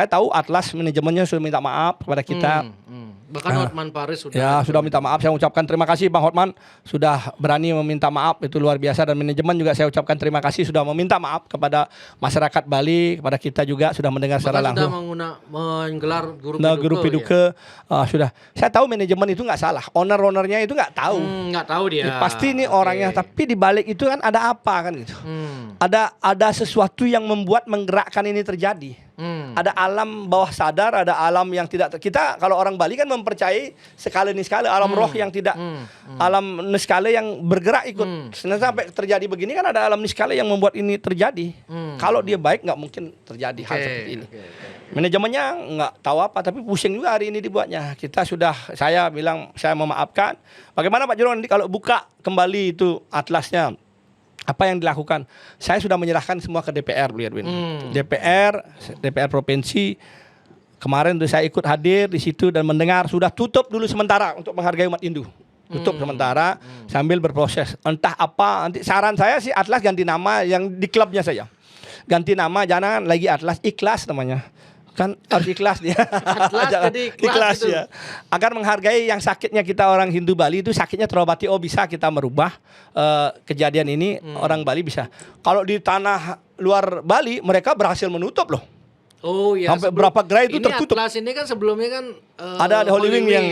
tahu Atlas manajemennya sudah minta maaf kepada kita. Bahkan Hotman Paris sudah minta maaf. Saya ucapkan terima kasih Bang Hotman sudah berani meminta maaf, itu luar biasa. Dan manajemen juga saya ucapkan terima kasih sudah meminta maaf kepada masyarakat Bali, kepada kita juga sudah mendengar secara langsung. Sudah menggelar guru piduke sudah. Saya tahu manajemen itu nggak salah, ownernya itu nggak tahu. Nggak tahu dia. Pasti ini orangnya, tapi di balik itu kan ada apa kan gitu. Ada sesuatu yang membuat menggerakkan ini terjadi. Ada alam bawah sadar, ada alam yang tidak kita kalau orang Bali kan mempercayai sekali alam roh yang tidak alam niskala yang bergerak ikut. Sampai terjadi begini kan ada alam niskala yang membuat ini terjadi. Kalau dia baik nggak mungkin terjadi hal seperti ini. Manajemennya nggak tahu apa, tapi pusing juga hari ini dibuatnya. Saya bilang saya memaafkan. Bagaimana Pak Jurong nanti kalau buka kembali itu atlasnya? Apa yang dilakukan? Saya sudah menyerahkan semua ke DPR, DPR provinsi. Kemarin tuh saya ikut hadir di situ dan mendengar sudah tutup dulu sementara untuk menghargai umat Hindu. Tutup sementara sambil berproses. Entah apa, nanti saran saya sih Atlas ganti nama yang di klubnya saja. Ganti nama, jangan lagi Atlas, Ikhlas namanya. Kan harus ikhlas dia. Atlas jadi ikhlas itu. Ya. Agar menghargai yang sakitnya kita orang Hindu Bali itu sakitnya terobati. Bisa kita merubah kejadian ini orang Bali bisa. Kalau di tanah luar Bali mereka berhasil menutup loh. Oh iya. Sampai berapa gerai itu tertutup. Atlas ini kan sebelumnya kan ada Holy Wing yang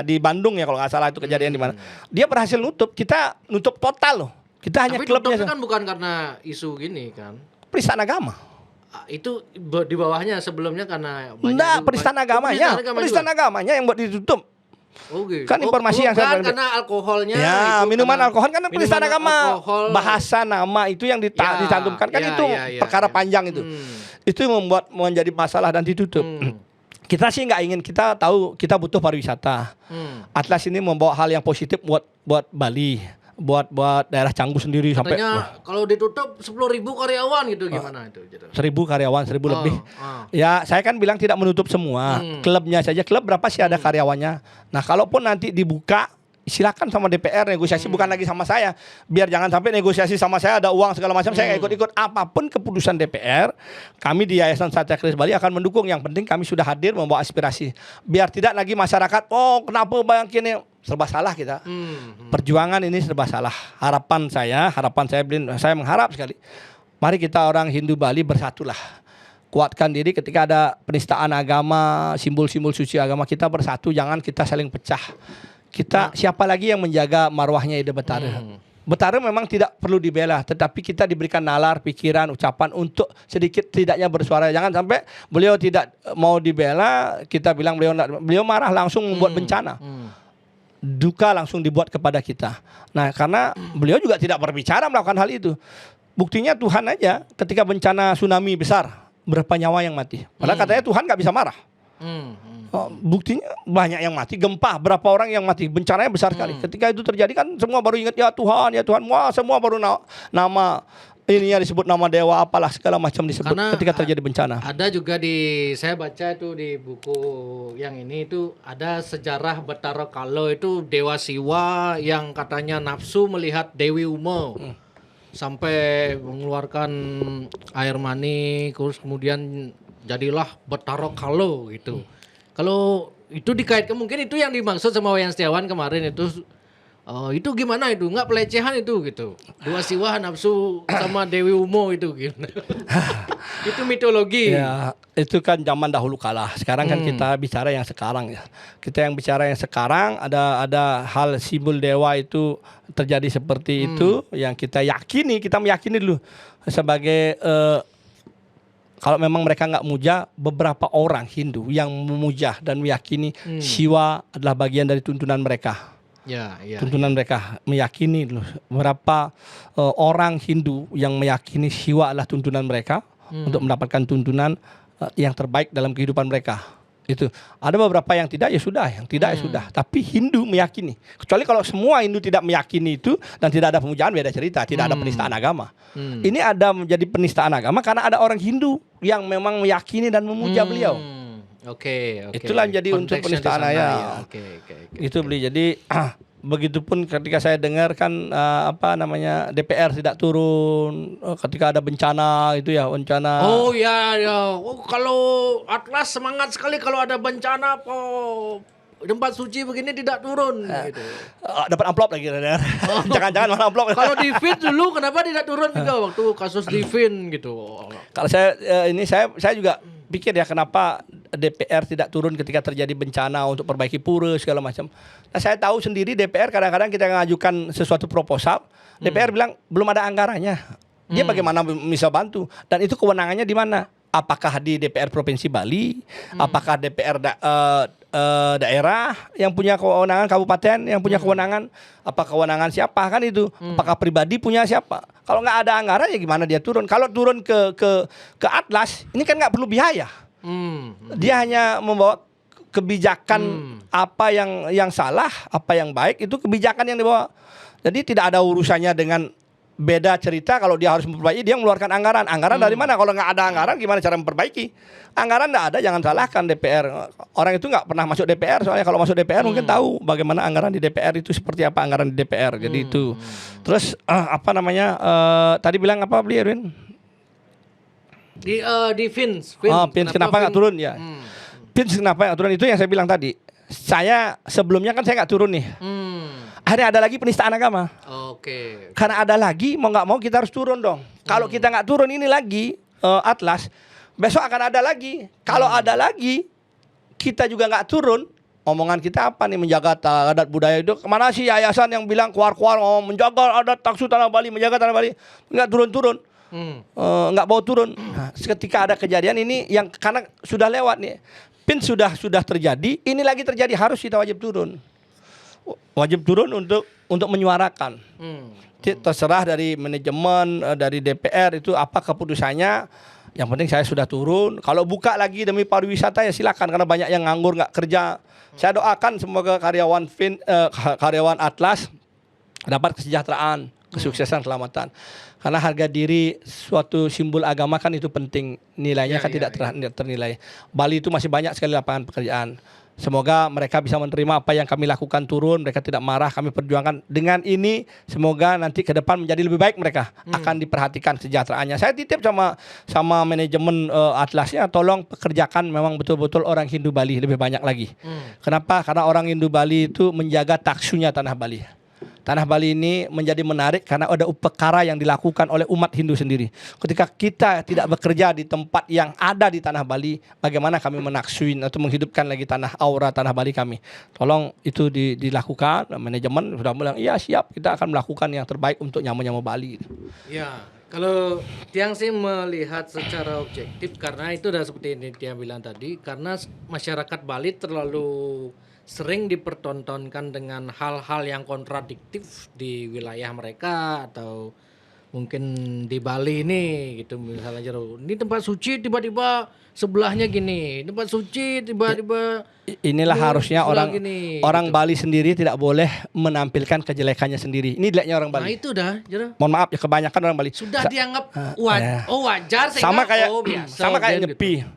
di Bandung ya kalau nggak salah itu kejadian di mana. Dia berhasil nutup, kita nutup total loh. Kita hanya klubnya. Tapi kan bukan karena isu gini kan. Penistaan agama. Itu di bawahnya sebelumnya karena penistaan agamanya. Penistaan agamanya yang buat ditutup. Okay. Kan informasi yang saya karena alkoholnya minuman alkohol kan penistaan agama. Alkohol. Bahasa nama itu yang dicantumkan kan itu perkara panjang itu. Itu membuat menjadi masalah dan ditutup. Kita sih nggak ingin, kita tahu kita butuh pariwisata. Atlas ini membawa hal yang positif buat Bali. Buat daerah Canggu sendiri. Katanya sampai kalau ditutup 10.000 karyawan gitu gimana itu? 1.000 karyawan, 1.000 lebih. Ya saya kan bilang tidak menutup semua. Klubnya saja, klub berapa sih ada karyawannya. Nah kalaupun nanti dibuka, silakan sama DPR negosiasi, bukan lagi sama saya. Biar jangan sampai negosiasi sama saya ada uang segala macam, saya ikut-ikut. Apapun keputusan DPR, kami di Yayasan Satya Keris Bali akan mendukung. Yang penting kami sudah hadir membawa aspirasi. Biar tidak lagi masyarakat, kenapa bayang kini serba salah kita. Perjuangan ini serba salah. Harapan saya mengharap sekali. Mari kita orang Hindu Bali bersatulah. Kuatkan diri ketika ada penistaan agama, simbol-simbol suci agama, kita bersatu, jangan kita saling pecah. Siapa lagi yang menjaga marwahnya Ida Betara? Betara memang tidak perlu dibela, tetapi kita diberikan nalar, pikiran, ucapan untuk sedikit tidaknya bersuara. Jangan sampai beliau tidak mau dibela, kita bilang beliau marah langsung membuat bencana. Duka langsung dibuat kepada kita. Nah, karena beliau juga tidak berbicara melakukan hal itu. Buktinya Tuhan aja ketika bencana tsunami besar, berapa nyawa yang mati. Padahal katanya Tuhan nggak bisa marah. Buktinya banyak yang mati, gempa berapa orang yang mati, bencananya besar sekali. Ketika itu terjadi kan semua baru ingat ya Tuhan, wah semua baru nama ininya disebut nama dewa apalah segala macam disebut. Karena ketika terjadi bencana. Ada juga saya baca itu di buku yang ini itu ada sejarah Betara Kala itu dewa Siwa yang katanya nafsu melihat Dewi Uma. Sampai mengeluarkan air mani, terus kemudian jadilah Betara Kala gitu. Kalau itu dikaitkan mungkin itu yang dimaksud sama Wayan Setiawan kemarin itu. Itu gimana itu? Nggak pelecehan itu gitu. Dua siwa nafsu sama Dewi Umo itu gitu. Itu mitologi. Ya, itu kan zaman dahulu kalah. Sekarang kan kita bicara yang sekarang ya. Kita yang bicara yang sekarang ada hal simbol dewa itu terjadi seperti itu yang kita meyakini dulu sebagai kalau memang mereka nggak muja, beberapa orang Hindu yang memuja dan meyakini Siwa adalah bagian dari tuntunan mereka. Tuntunan mereka meyakini loh. Beberapa orang Hindu yang meyakini Siwa adalah tuntunan mereka untuk mendapatkan tuntunan yang terbaik dalam kehidupan mereka. Itu ada beberapa yang tidak ya sudah, yang tidak ya sudah. Tapi Hindu meyakini. Kecuali kalau semua Hindu tidak meyakini itu dan tidak ada pemujaan, beda cerita. Tidak ada penistaan agama. Ini ada menjadi penistaan agama karena ada orang Hindu yang memang meyakini dan memuja beliau. Oke. Itulah jadi unsur Konteksnya di penistaan sana, ya. ya. Oke. Itu beli. Jadi begitupun ketika saya dengar kan DPR tidak turun ketika ada bencana itu ya bencana. Oh ya. Oh, kalau Atlas semangat sekali kalau ada bencana tempat suci begini tidak turun gitu. Dapat amplop lagi. Jangan-jangan malah amplop. Kalau di Vin dulu kenapa tidak turun juga waktu kasus di Vin gitu. Kalau saya juga pikir ya kenapa DPR tidak turun ketika terjadi bencana untuk perbaiki pura segala macam. Nah, saya tahu sendiri DPR kadang-kadang kita mengajukan sesuatu proposal, DPR bilang belum ada anggarannya. Dia bagaimana bisa bantu? Dan itu kewenangannya di mana? Apakah di DPR Provinsi Bali? Apakah DPR daerah yang punya kewenangan, kabupaten yang punya kewenangan? Apa kewenangan siapa kan itu? Apakah pribadi punya siapa? Kalau nggak ada anggaran ya gimana dia turun? Kalau turun ke Atlas, ini kan nggak perlu biaya. Dia hanya membawa kebijakan apa yang salah, apa yang baik, itu kebijakan yang dibawa. Jadi tidak ada urusannya dengan beda cerita kalau dia harus memperbaiki, dia mengeluarkan anggaran. Anggaran dari mana? Kalau nggak ada anggaran gimana cara memperbaiki? Anggaran nggak ada, jangan salahkan DPR. Orang itu nggak pernah masuk DPR, soalnya kalau masuk DPR mungkin tahu bagaimana anggaran di DPR itu seperti apa anggaran di DPR. Jadi itu. Terus tadi bilang apa beli Erwin? Di Vins. Vins kenapa nggak turun ya? Vins kenapa nggak turun itu yang saya bilang tadi. Saya sebelumnya kan saya nggak turun nih. Akhirnya ada lagi penistaan agama. Oke. Karena ada lagi mau nggak mau kita harus turun dong. Kalau kita nggak turun ini lagi Atlas, besok akan ada lagi. Kalau ada lagi kita juga nggak turun. Omongan kita apa nih menjaga adat budaya itu? Kemana sih yayasan yang bilang keluar-keluar menjaga adat taksu tanah Bali, menjaga tanah Bali, nggak turun-turun. Nggak mau turun. Nah, ketika ada kejadian ini yang karena sudah lewat nih, PIN sudah terjadi, ini lagi terjadi harus kita wajib turun untuk menyuarakan. Terserah dari manajemen dari DPR itu apa keputusannya. Yang penting saya sudah turun. Kalau buka lagi demi pariwisata ya silakan karena banyak yang nganggur nggak kerja. Saya doakan semoga karyawan Atlas dapat kesejahteraan, kesuksesan, keselamatan. Karena harga diri suatu simbol agama kan itu penting, nilainya tidak ternilai. Bali itu masih banyak sekali lapangan pekerjaan. Semoga mereka bisa menerima apa yang kami lakukan turun, mereka tidak marah, kami perjuangkan. Dengan ini semoga nanti ke depan menjadi lebih baik mereka, akan diperhatikan kesejahteraannya. Saya titip sama manajemen Atlasnya, tolong pekerjakan memang betul-betul orang Hindu Bali lebih banyak lagi. Kenapa? Karena orang Hindu Bali itu menjaga taksunya tanah Bali. Tanah Bali ini menjadi menarik karena ada upekara yang dilakukan oleh umat Hindu sendiri. Ketika kita tidak bekerja di tempat yang ada di tanah Bali, bagaimana kami menaksuin atau menghidupkan lagi aura tanah Bali kami. Tolong itu dilakukan. Manajemen sudah bilang, iya siap, kita akan melakukan yang terbaik untuk nyamu-nyamu Bali. Ya, kalau Tiang sih melihat secara objektif karena itu udah seperti ini Tiang bilang tadi, karena masyarakat Bali terlalu sering dipertontonkan dengan hal-hal yang kontradiktif di wilayah mereka atau mungkin di Bali ini gitu misalnya ini tempat suci tiba-tiba sebelahnya gini, tempat suci tiba-tiba inilah harusnya orang gitu. Bali sendiri tidak boleh menampilkan kejelekannya sendiri. Ini jeleknya orang Bali. Nah itu dah, mohon maaf ya kebanyakan orang Bali sudah dianggap wajar sama kayak biasa, sama kayak nyepi. Gitu.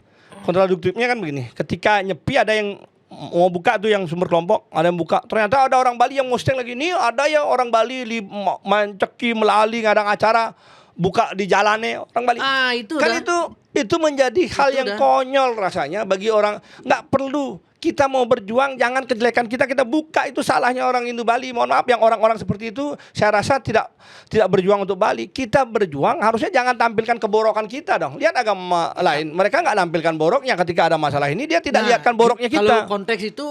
Kontradiktifnya kan begini, ketika nyepi ada yang mau buka tuh yang sumber kelompok, ada yang buka. Ternyata ada orang Bali yang ngosteng lagi. Nih ada ya orang Bali menceki melali ngadang acara buka di jalannya orang Bali. Itu kan itu menjadi hal yang konyol rasanya bagi orang. Nggak perlu kita mau berjuang, jangan kejelekan kita buka, itu salahnya orang Hindu Bali. Mohon maaf yang orang-orang seperti itu saya rasa tidak berjuang untuk Bali. Kita berjuang harusnya jangan tampilkan keborokan kita dong. Lihat agama lain, mereka nggak tampilkan boroknya ketika ada masalah ini, dia tidak lihatkan boroknya kita. Kalau konteks itu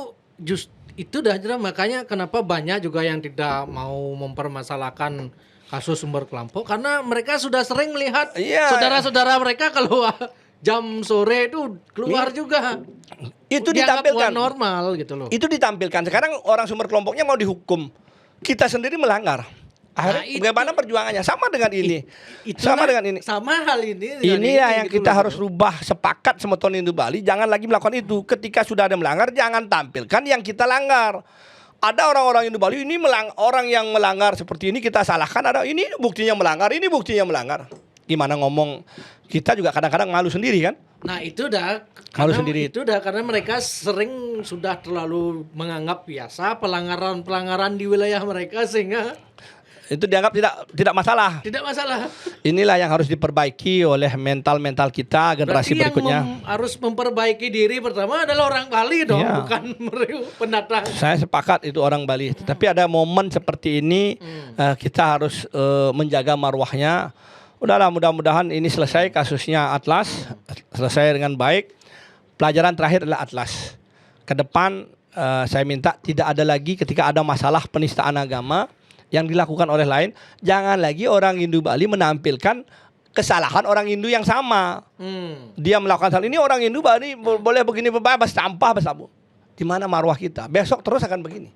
dah jelas, makanya kenapa banyak juga yang tidak mau mempermasalahkan kasus sumber kelompok karena mereka sudah sering melihat saudara-saudara mereka kalau jam sore itu keluar juga. Itu ditampilkan normal gitu loh. Itu ditampilkan. Sekarang orang sumber kelompoknya mau dihukum. Kita sendiri melanggar. Akhirnya bagaimana perjuangannya? Sama dengan ini. Sama hal ini. Ini yang gitu kita harus rubah, sepakat sama Tony Hindu Bali. Jangan lagi melakukan itu. Ketika sudah ada melanggar, jangan tampilkan yang kita langgar. Ada orang-orang Hindu Bali ini orang yang melanggar seperti ini kita salahkan. Ada ini buktinya melanggar, ini buktinya melanggar. gimana ngomong. Kita juga kadang-kadang malu sendiri kan. Nah itu dah Malu karena sendiri. itu dah karena mereka sering sudah terlalu menganggap biasa pelanggaran-pelanggaran di wilayah mereka sehingga Itu dianggap tidak masalah. tidak masalah. Inilah yang harus diperbaiki oleh mental-mental kita generasi Berarti berikutnya. yang harus memperbaiki diri pertama adalah orang Bali dong, Iya. bukan pendatang. Saya sepakat itu orang Bali. Tapi ada momen seperti ini kita harus menjaga marwahnya. Udahlah, mudah-mudahan ini selesai kasusnya Atlas, selesai dengan baik. Pelajaran terakhir adalah Atlas. Ke depan saya minta tidak ada lagi ketika ada masalah penistaan agama yang dilakukan oleh lain, jangan lagi orang Hindu Bali menampilkan kesalahan orang Hindu yang sama. Dia melakukan hal ini, orang Hindu Bali boleh begini, bebas sampah, besabu. Di mana marwah kita? Besok terus akan begini.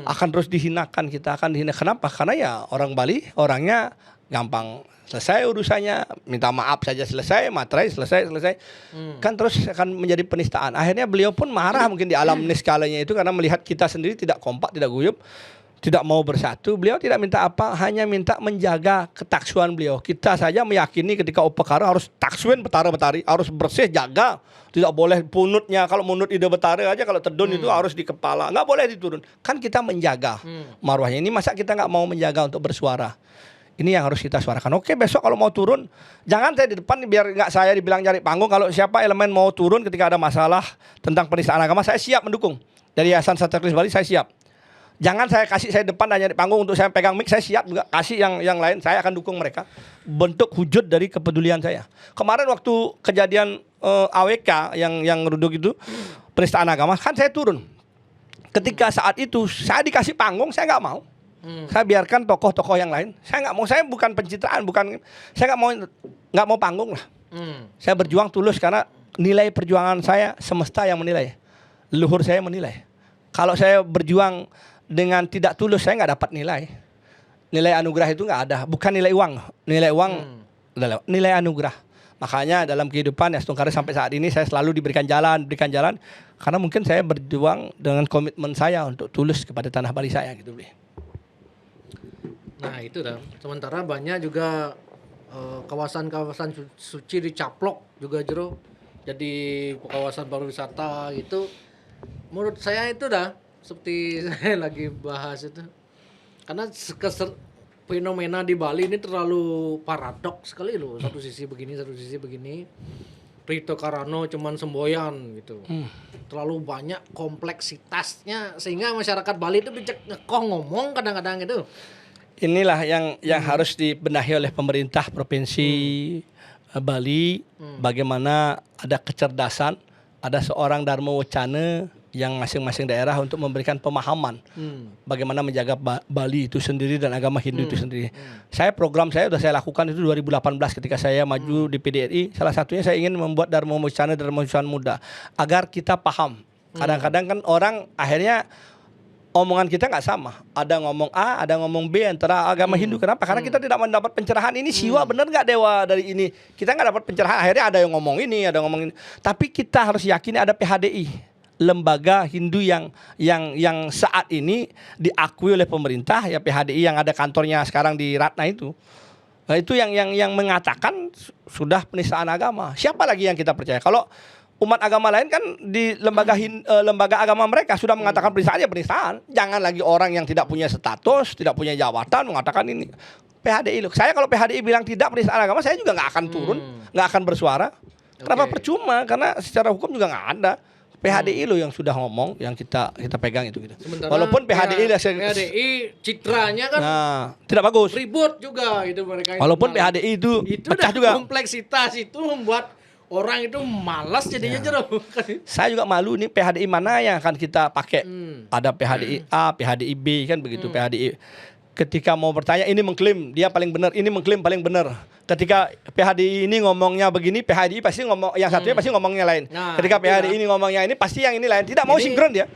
Akan terus dihinakan, kita akan dihina. Kenapa? Karena ya orang Bali orangnya gampang selesai urusannya, minta maaf saja selesai, materai selesai. Kan terus akan menjadi penistaan. Akhirnya beliau pun marah mungkin di alam niskalanya itu karena melihat kita sendiri tidak kompak, tidak guyup, tidak mau bersatu. Beliau tidak minta apa, hanya minta menjaga ketaksuan beliau. Kita saja meyakini ketika upekara harus taksuin betara-betari, harus bersih, jaga. Tidak boleh punutnya, kalau munut ide betara aja, kalau tedun itu harus di kepala, nggak boleh diturun. Kan kita menjaga marwahnya. Ini masa kita nggak mau menjaga untuk bersuara? Ini yang harus kita suarakan. Oke, besok kalau mau turun, jangan saya di depan biar nggak saya dibilang cari panggung. Kalau siapa elemen mau turun ketika ada masalah tentang penistaan agama, saya siap mendukung. Dari Yayasan Satya Klis Bali saya siap. Jangan saya kasih saya depan hanya di panggung untuk saya pegang mic, saya siap juga kasih yang lain, saya akan dukung mereka. Bentuk wujud dari kepedulian saya. Kemarin waktu kejadian AWK yang ruduk itu penistaan agama, kan saya turun. Ketika saat itu saya dikasih panggung, saya nggak mau. Saya biarkan tokoh-tokoh yang lain. Saya nggak mau, saya bukan pencitraan, saya nggak mau panggung lah. Saya berjuang tulus karena nilai perjuangan saya semesta yang menilai, leluhur saya menilai. Kalau saya berjuang dengan tidak tulus, saya nggak dapat nilai. Nilai anugerah itu nggak ada, bukan nilai uang. Nilai uang udah lewat, nilai anugerah. Makanya dalam kehidupan ya Stungkare sampai saat ini saya selalu diberikan jalan karena mungkin saya berjuang dengan komitmen saya untuk tulus kepada tanah Bali saya gitu, Bli. Nah itu dah. Sementara banyak juga kawasan-kawasan suci dicaplok juga Jero. Jadi kawasan pariwisata gitu. Menurut saya itu dah seperti saya lagi bahas itu. Karena fenomena di Bali ini terlalu paradoks sekali loh. Satu sisi begini, satu sisi begini. Rito Karano cuman semboyan gitu. Terlalu banyak kompleksitasnya sehingga masyarakat Bali itu becek ngekoh ngomong kadang-kadang gitu. Inilah yang harus dibenahi oleh pemerintah provinsi Bali. Bagaimana ada kecerdasan, ada seorang Dharma Wacana yang masing-masing daerah untuk memberikan pemahaman bagaimana menjaga Bali itu sendiri dan agama Hindu itu sendiri. Program saya sudah saya lakukan itu 2018 ketika saya maju di PDRI. Salah satunya saya ingin membuat Dharma Wacana muda agar kita paham. Kadang-kadang kan orang akhirnya omongan kita nggak sama. Ada ngomong A, ada ngomong B antara agama Hindu. Kenapa? Karena kita tidak mendapat pencerahan. Ini siwa benar nggak dewa dari ini? Kita nggak dapat pencerahan. Akhirnya ada yang ngomong ini, ada yang ngomong ini. Tapi kita harus yakini ada PHDI, lembaga Hindu yang saat ini diakui oleh pemerintah. Ya PHDI yang ada kantornya sekarang di Ratna itu. Nah, itu yang mengatakan sudah penistaan agama. Siapa lagi yang kita percaya? Kalau umat agama lain kan di lembaga agama mereka sudah mengatakan penistaan ya penistaan. Jangan lagi orang yang tidak punya status, tidak punya jabatan mengatakan ini. PHDI loh. Saya kalau PHDI bilang tidak penistaan agama, saya juga nggak akan turun, nggak akan bersuara. Kenapa? Percuma, karena secara hukum juga nggak ada. PHDI loh yang sudah ngomong, yang kita pegang itu gitu. Sementara Walaupun PHDI citranya kan tidak bagus. ribut juga itu mereka. Walaupun PHDI itu pecah juga. Kompleksitas itu membuat orang itu malas jadinya Jero. Saya juga malu nih PHDI mana yang akan kita pakai. Ada PHDI A, PHDI B kan begitu. PHDI ketika mau bertanya ini mengklaim dia paling benar, ini mengklaim paling benar. Ketika PHDI ini ngomongnya begini, PHDI pasti ngomong yang satunya pasti ngomongnya lain. Nah, ketika PHDI ini ngomongnya ini, pasti yang ini lain. Tidak mau sinkron dia.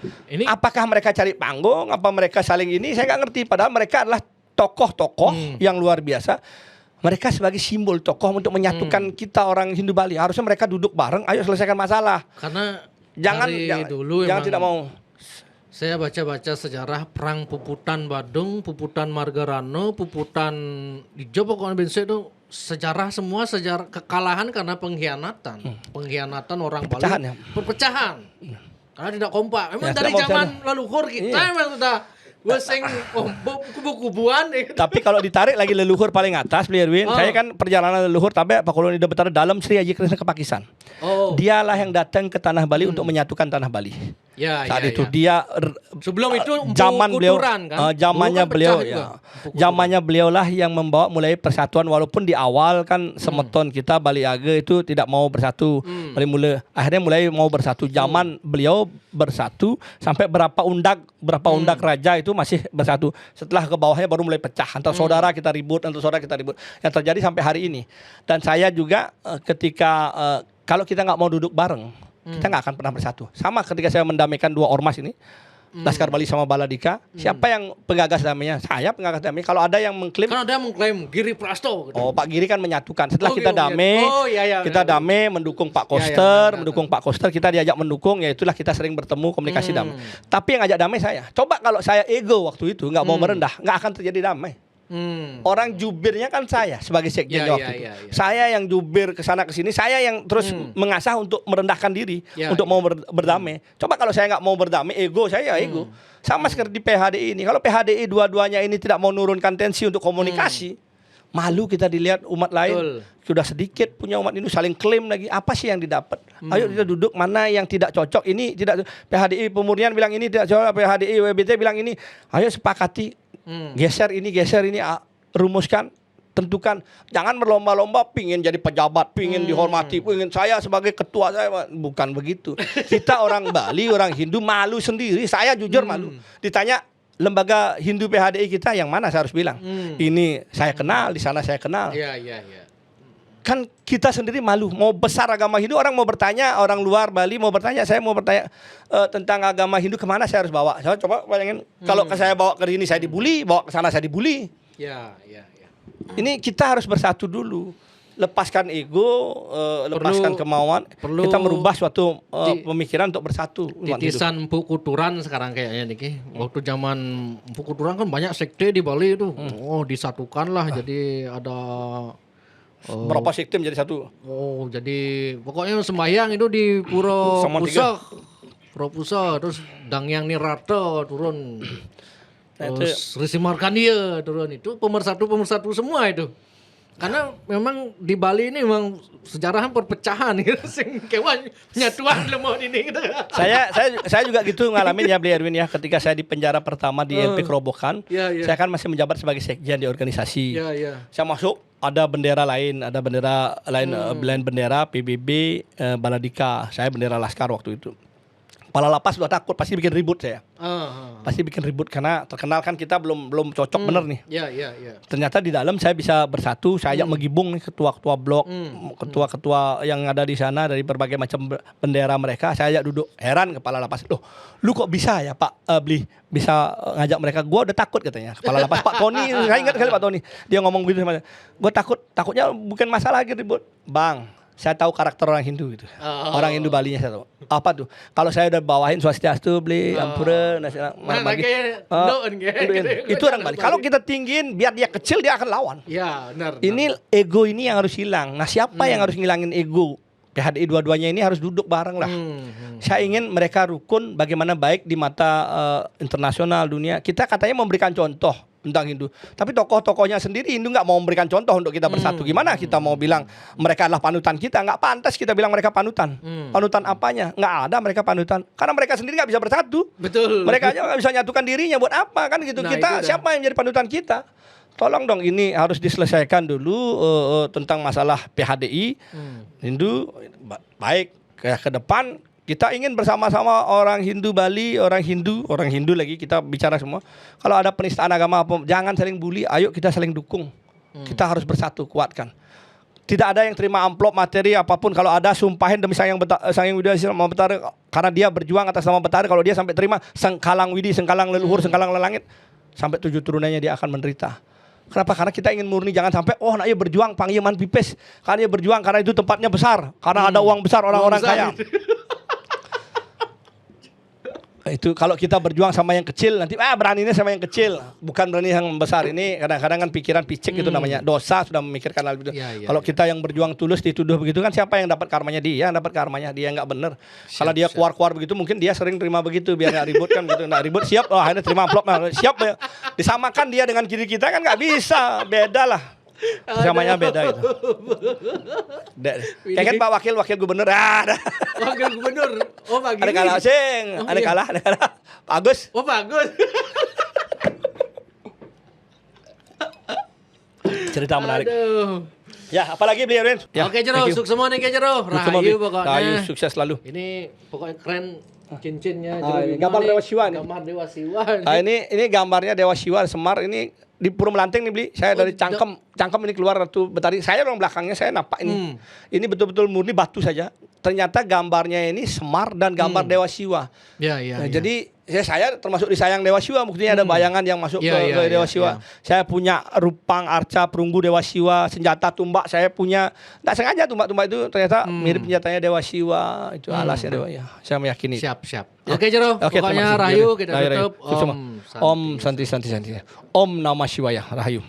Apakah mereka cari panggung? Apa mereka saling ini? Saya nggak ngerti. Padahal mereka adalah tokoh-tokoh yang luar biasa. Mereka sebagai simbol tokoh untuk menyatukan kita orang Hindu Bali. Harusnya mereka duduk bareng, ayo selesaikan masalah. Karena jangan tidak mau. Saya baca-baca sejarah perang Puputan Badung, Puputan Margarano, Puputan Ijo pokoknya bensin itu sejarah semua sejarah kekalahan karena pengkhianatan. Pengkhianatan orang Perpecahan Bali. ya. Perpecahan. Karena tidak kompak. Memang Ya, dari tidak mau zaman leluhur kita memang sudah weseng kubu-kubuan. Tapi kalau ditarik lagi leluhur paling atas, Beli Erwin, saya kan perjalanan leluhur tapi Pak Koloni Betara dalam Sri Haji Krishna ke Pakistan. Dialah yang datang ke tanah Bali untuk menyatukan tanah Bali. Ya, Saat ya, itu ya. dia Sebelum itu zaman beliau Kuturan, kan? zamannya Dulu kan beliau pecah ya. juga. Zamannya beliaulah yang membawa mulai persatuan walaupun di awal kan semeton kita Bali Age itu tidak mau bersatu. Akhirnya mulai mau bersatu. Zaman beliau bersatu sampai berapa undak raja itu masih bersatu. Setelah ke bawahnya baru mulai pecah. Antar saudara kita ribut, antar saudara kita ribut. Yang terjadi sampai hari ini. Dan saya juga ketika kalau kita nggak mau duduk bareng, kita nggak akan pernah bersatu. Sama ketika saya mendamaikan dua ormas ini, Laskar Bali sama Baladika, siapa yang penggagas damainya? Saya penggagas damai. Kalau ada yang mengklaim, Kan ada yang mengklaim Giri Prasto. Gitu. oh Pak Giri kan menyatukan. Setelah Oh, kita gitu. damai, Oh, iya, kita iya. damai mendukung Pak Iya, Koster, iya, mendukung Pak Koster, kita diajak mendukung, ya itulah kita sering bertemu komunikasi damai. Tapi yang ajak damai saya. Coba kalau saya ego waktu itu nggak mau merendah, nggak akan terjadi damai. Orang jubirnya kan saya sebagai sekjen Ya, waktu ya, itu. ya, ya. Saya yang jubir ke sana ke sini, saya yang terus mengasah untuk merendahkan diri, Ya, untuk mau berdamai. Coba kalau saya nggak mau berdamai, ego saya ego. Sama seperti di PHDI ini. Kalau PHDI dua-duanya ini tidak mau menurunkan tensi untuk komunikasi, malu kita dilihat umat lain. Betul. Sudah sedikit punya umat ini saling klaim lagi. Apa sih yang didapat? Ayo kita duduk mana yang tidak cocok. Ini tidak PHDI Pemurnian bilang ini tidak cocok, PHDI WBT bilang ini. Ayo sepakati. Geser ini, rumuskan, tentukan. Jangan berlomba-lomba pingin jadi pejabat, pingin dihormati, pingin saya sebagai ketua saya. Bukan begitu. Kita orang Bali, orang Hindu malu sendiri. Saya jujur malu. Ditanya lembaga Hindu PHDI kita yang mana saya harus bilang. Ini saya kenal, di sana saya kenal. Iya, iya, iya. Kan kita sendiri malu. Mau besar agama Hindu, orang mau bertanya, orang luar Bali mau bertanya, saya mau bertanya tentang agama Hindu kemana saya harus bawa. Saya coba bayangin, kalau saya bawa ke sini saya dibully, bawa ke sana saya dibully. Ya, ya, ya. Ini kita harus bersatu dulu. Lepaskan ego, lepaskan kemauan. Kita merubah suatu pemikiran untuk bersatu. Titisan Empu Kuturan sekarang kayaknya Niki. Waktu zaman Empu Kuturan kan banyak sekte di Bali itu. Oh, disatukanlah jadi ada Berapa sekte menjadi satu? oh, jadi pokoknya sembahyang itu di Pura Sama Pusah. Pura Pusah terus Dangyang Nirata turun. Terus Risi Markandia turun itu pemersatu semua itu. Karena memang di Bali ini memang sejarahnya perpecahan gitu. Sing kewan nyatuan lemah ini gitu. Saya juga gitu ngalamin ya Beli Erwin ya. Ketika saya di penjara pertama di LP Kerobokan, saya kan masih menjabat sebagai sekjen di organisasi. Saya masuk ada bendera lain, belain bendera PBB, Baladika. Saya bendera Laskar waktu itu. Kepala lapas sudah takut, pasti bikin ribut saya. Pasti bikin ribut karena terkenal kan kita belum cocok bener nih. Iya. Ternyata di dalam saya bisa bersatu, saya ajak menggibung nih ketua-ketua blok, ketua-ketua yang ada di sana dari berbagai macam bendera mereka, saya ajak duduk. Heran kepala lapas, loh, lu kok bisa ya Pak Bli, bisa ngajak mereka? Gua udah takut katanya. Kepala lapas Pak Tony, saya ingat sekali Pak Tony. Dia ngomong begitu sama saya. Gua takutnya bukan masalah lagi ribut. Bang, saya tahu karakter orang Hindu gitu. Orang Hindu Balinya saya tahu. Apa tuh? Kalau saya udah bawain Swastiastu, Bli, Ampura, itu orang Bali. Kalau kita tinggiin, biar dia kecil dia akan lawan. Ya, benar. Ini ego ini yang harus hilang. Nah, siapa yang harus ngilangin ego? PHDI dua-duanya ini harus duduk bareng lah. Saya ingin mereka rukun bagaimana baik di mata internasional dunia. Kita katanya memberikan contoh tentang Hindu. Tapi tokoh-tokohnya sendiri Hindu nggak mau memberikan contoh untuk kita bersatu. Gimana kita mau bilang mereka adalah panutan kita? Nggak pantas kita bilang mereka panutan. Panutan apanya? Nggak ada mereka panutan. Karena mereka sendiri nggak bisa bersatu. Betul. Mereka aja nggak bisa nyatukan dirinya. Buat apa kan gitu? Nah, Kita siapa yang menjadi panutan kita? Tolong dong ini harus diselesaikan dulu tentang masalah PHDI. Hindu baik ke depan. Kita ingin bersama-sama orang Hindu Bali, orang Hindu lagi kita bicara semua. Kalau ada penistaan agama apa, jangan saling bully, ayo kita saling dukung. Kita harus bersatu, kuatkan. Tidak ada yang terima amplop materi apapun. Kalau ada sumpahin demi Sang Hyang Widi Sama Betara, karena dia berjuang atas nama Betara. Kalau dia sampai terima Sengkalang Widi, Sengkalang Leluhur, Sengkalang Lelangit, sampai 7 turunannya dia akan menderita. Kenapa? Karena kita ingin murni, jangan sampai nak ia berjuang Pangyeman Pipes, karena dia berjuang karena itu tempatnya besar, karena ada uang besar orang-orang kaya. Itu kalau kita berjuang sama yang kecil nanti beraninya sama yang kecil, bukan berani yang besar. Ini kadang-kadang kan pikiran picik itu namanya. Dosa sudah memikirkan hal itu. Kalau kita yang berjuang tulus dituduh begitu kan siapa yang dapat karmanya? Dia yang dapat karmanya. Dia nggak benar. Kalau dia keluar-keluar begitu mungkin dia sering terima begitu biar nggak ribut kan gitu. Nggak ribut siap, akhirnya terima amplop siap. Disamakan dia dengan kiri kita kan nggak bisa. Beda lah. Samanya beda itu. Kayak kan Pak Wakil Gubernur. Wakil Gubernur. Oh, Pak Ada kalah sing, ada kalah. Pak Agus. Oh, bagus. Cerita menarik. Aduh. Ya, apalagi beliau Ren? Ya, Oke, Jero, sukses semua nih, Jero. Rahayu pokoknya. Rahayu sukses selalu. Ini pokoknya keren cincinnya. Ini gambar Dewa Siwa nih. Gambar Dewa Siwa. Ini gambarnya Dewa Siwa Semar ini di Puro Melanting nih beli. Saya dari Cangkem ini keluar Ratu Betari. Saya orang belakangnya saya napak ini. Ini betul-betul murni batu saja. Ternyata gambarnya ini Semar dan gambar Dewa Siwa. Ya. Jadi saya termasuk disayang Dewa Siwa. Buktinya ada bayangan yang masuk ke Dewa Siwa. Saya punya rupang arca perunggu Dewa Siwa, senjata tumbak saya punya. Nggak sengaja tumbak-tumbak itu ternyata mirip senjatanya Dewa Siwa. Itu alasnya Dewa ya. Saya meyakini. Siap. Oke, Jero. Pokoknya Rahayu kita tutup. Om Santi. Om Namah Shivaya. Rahayu.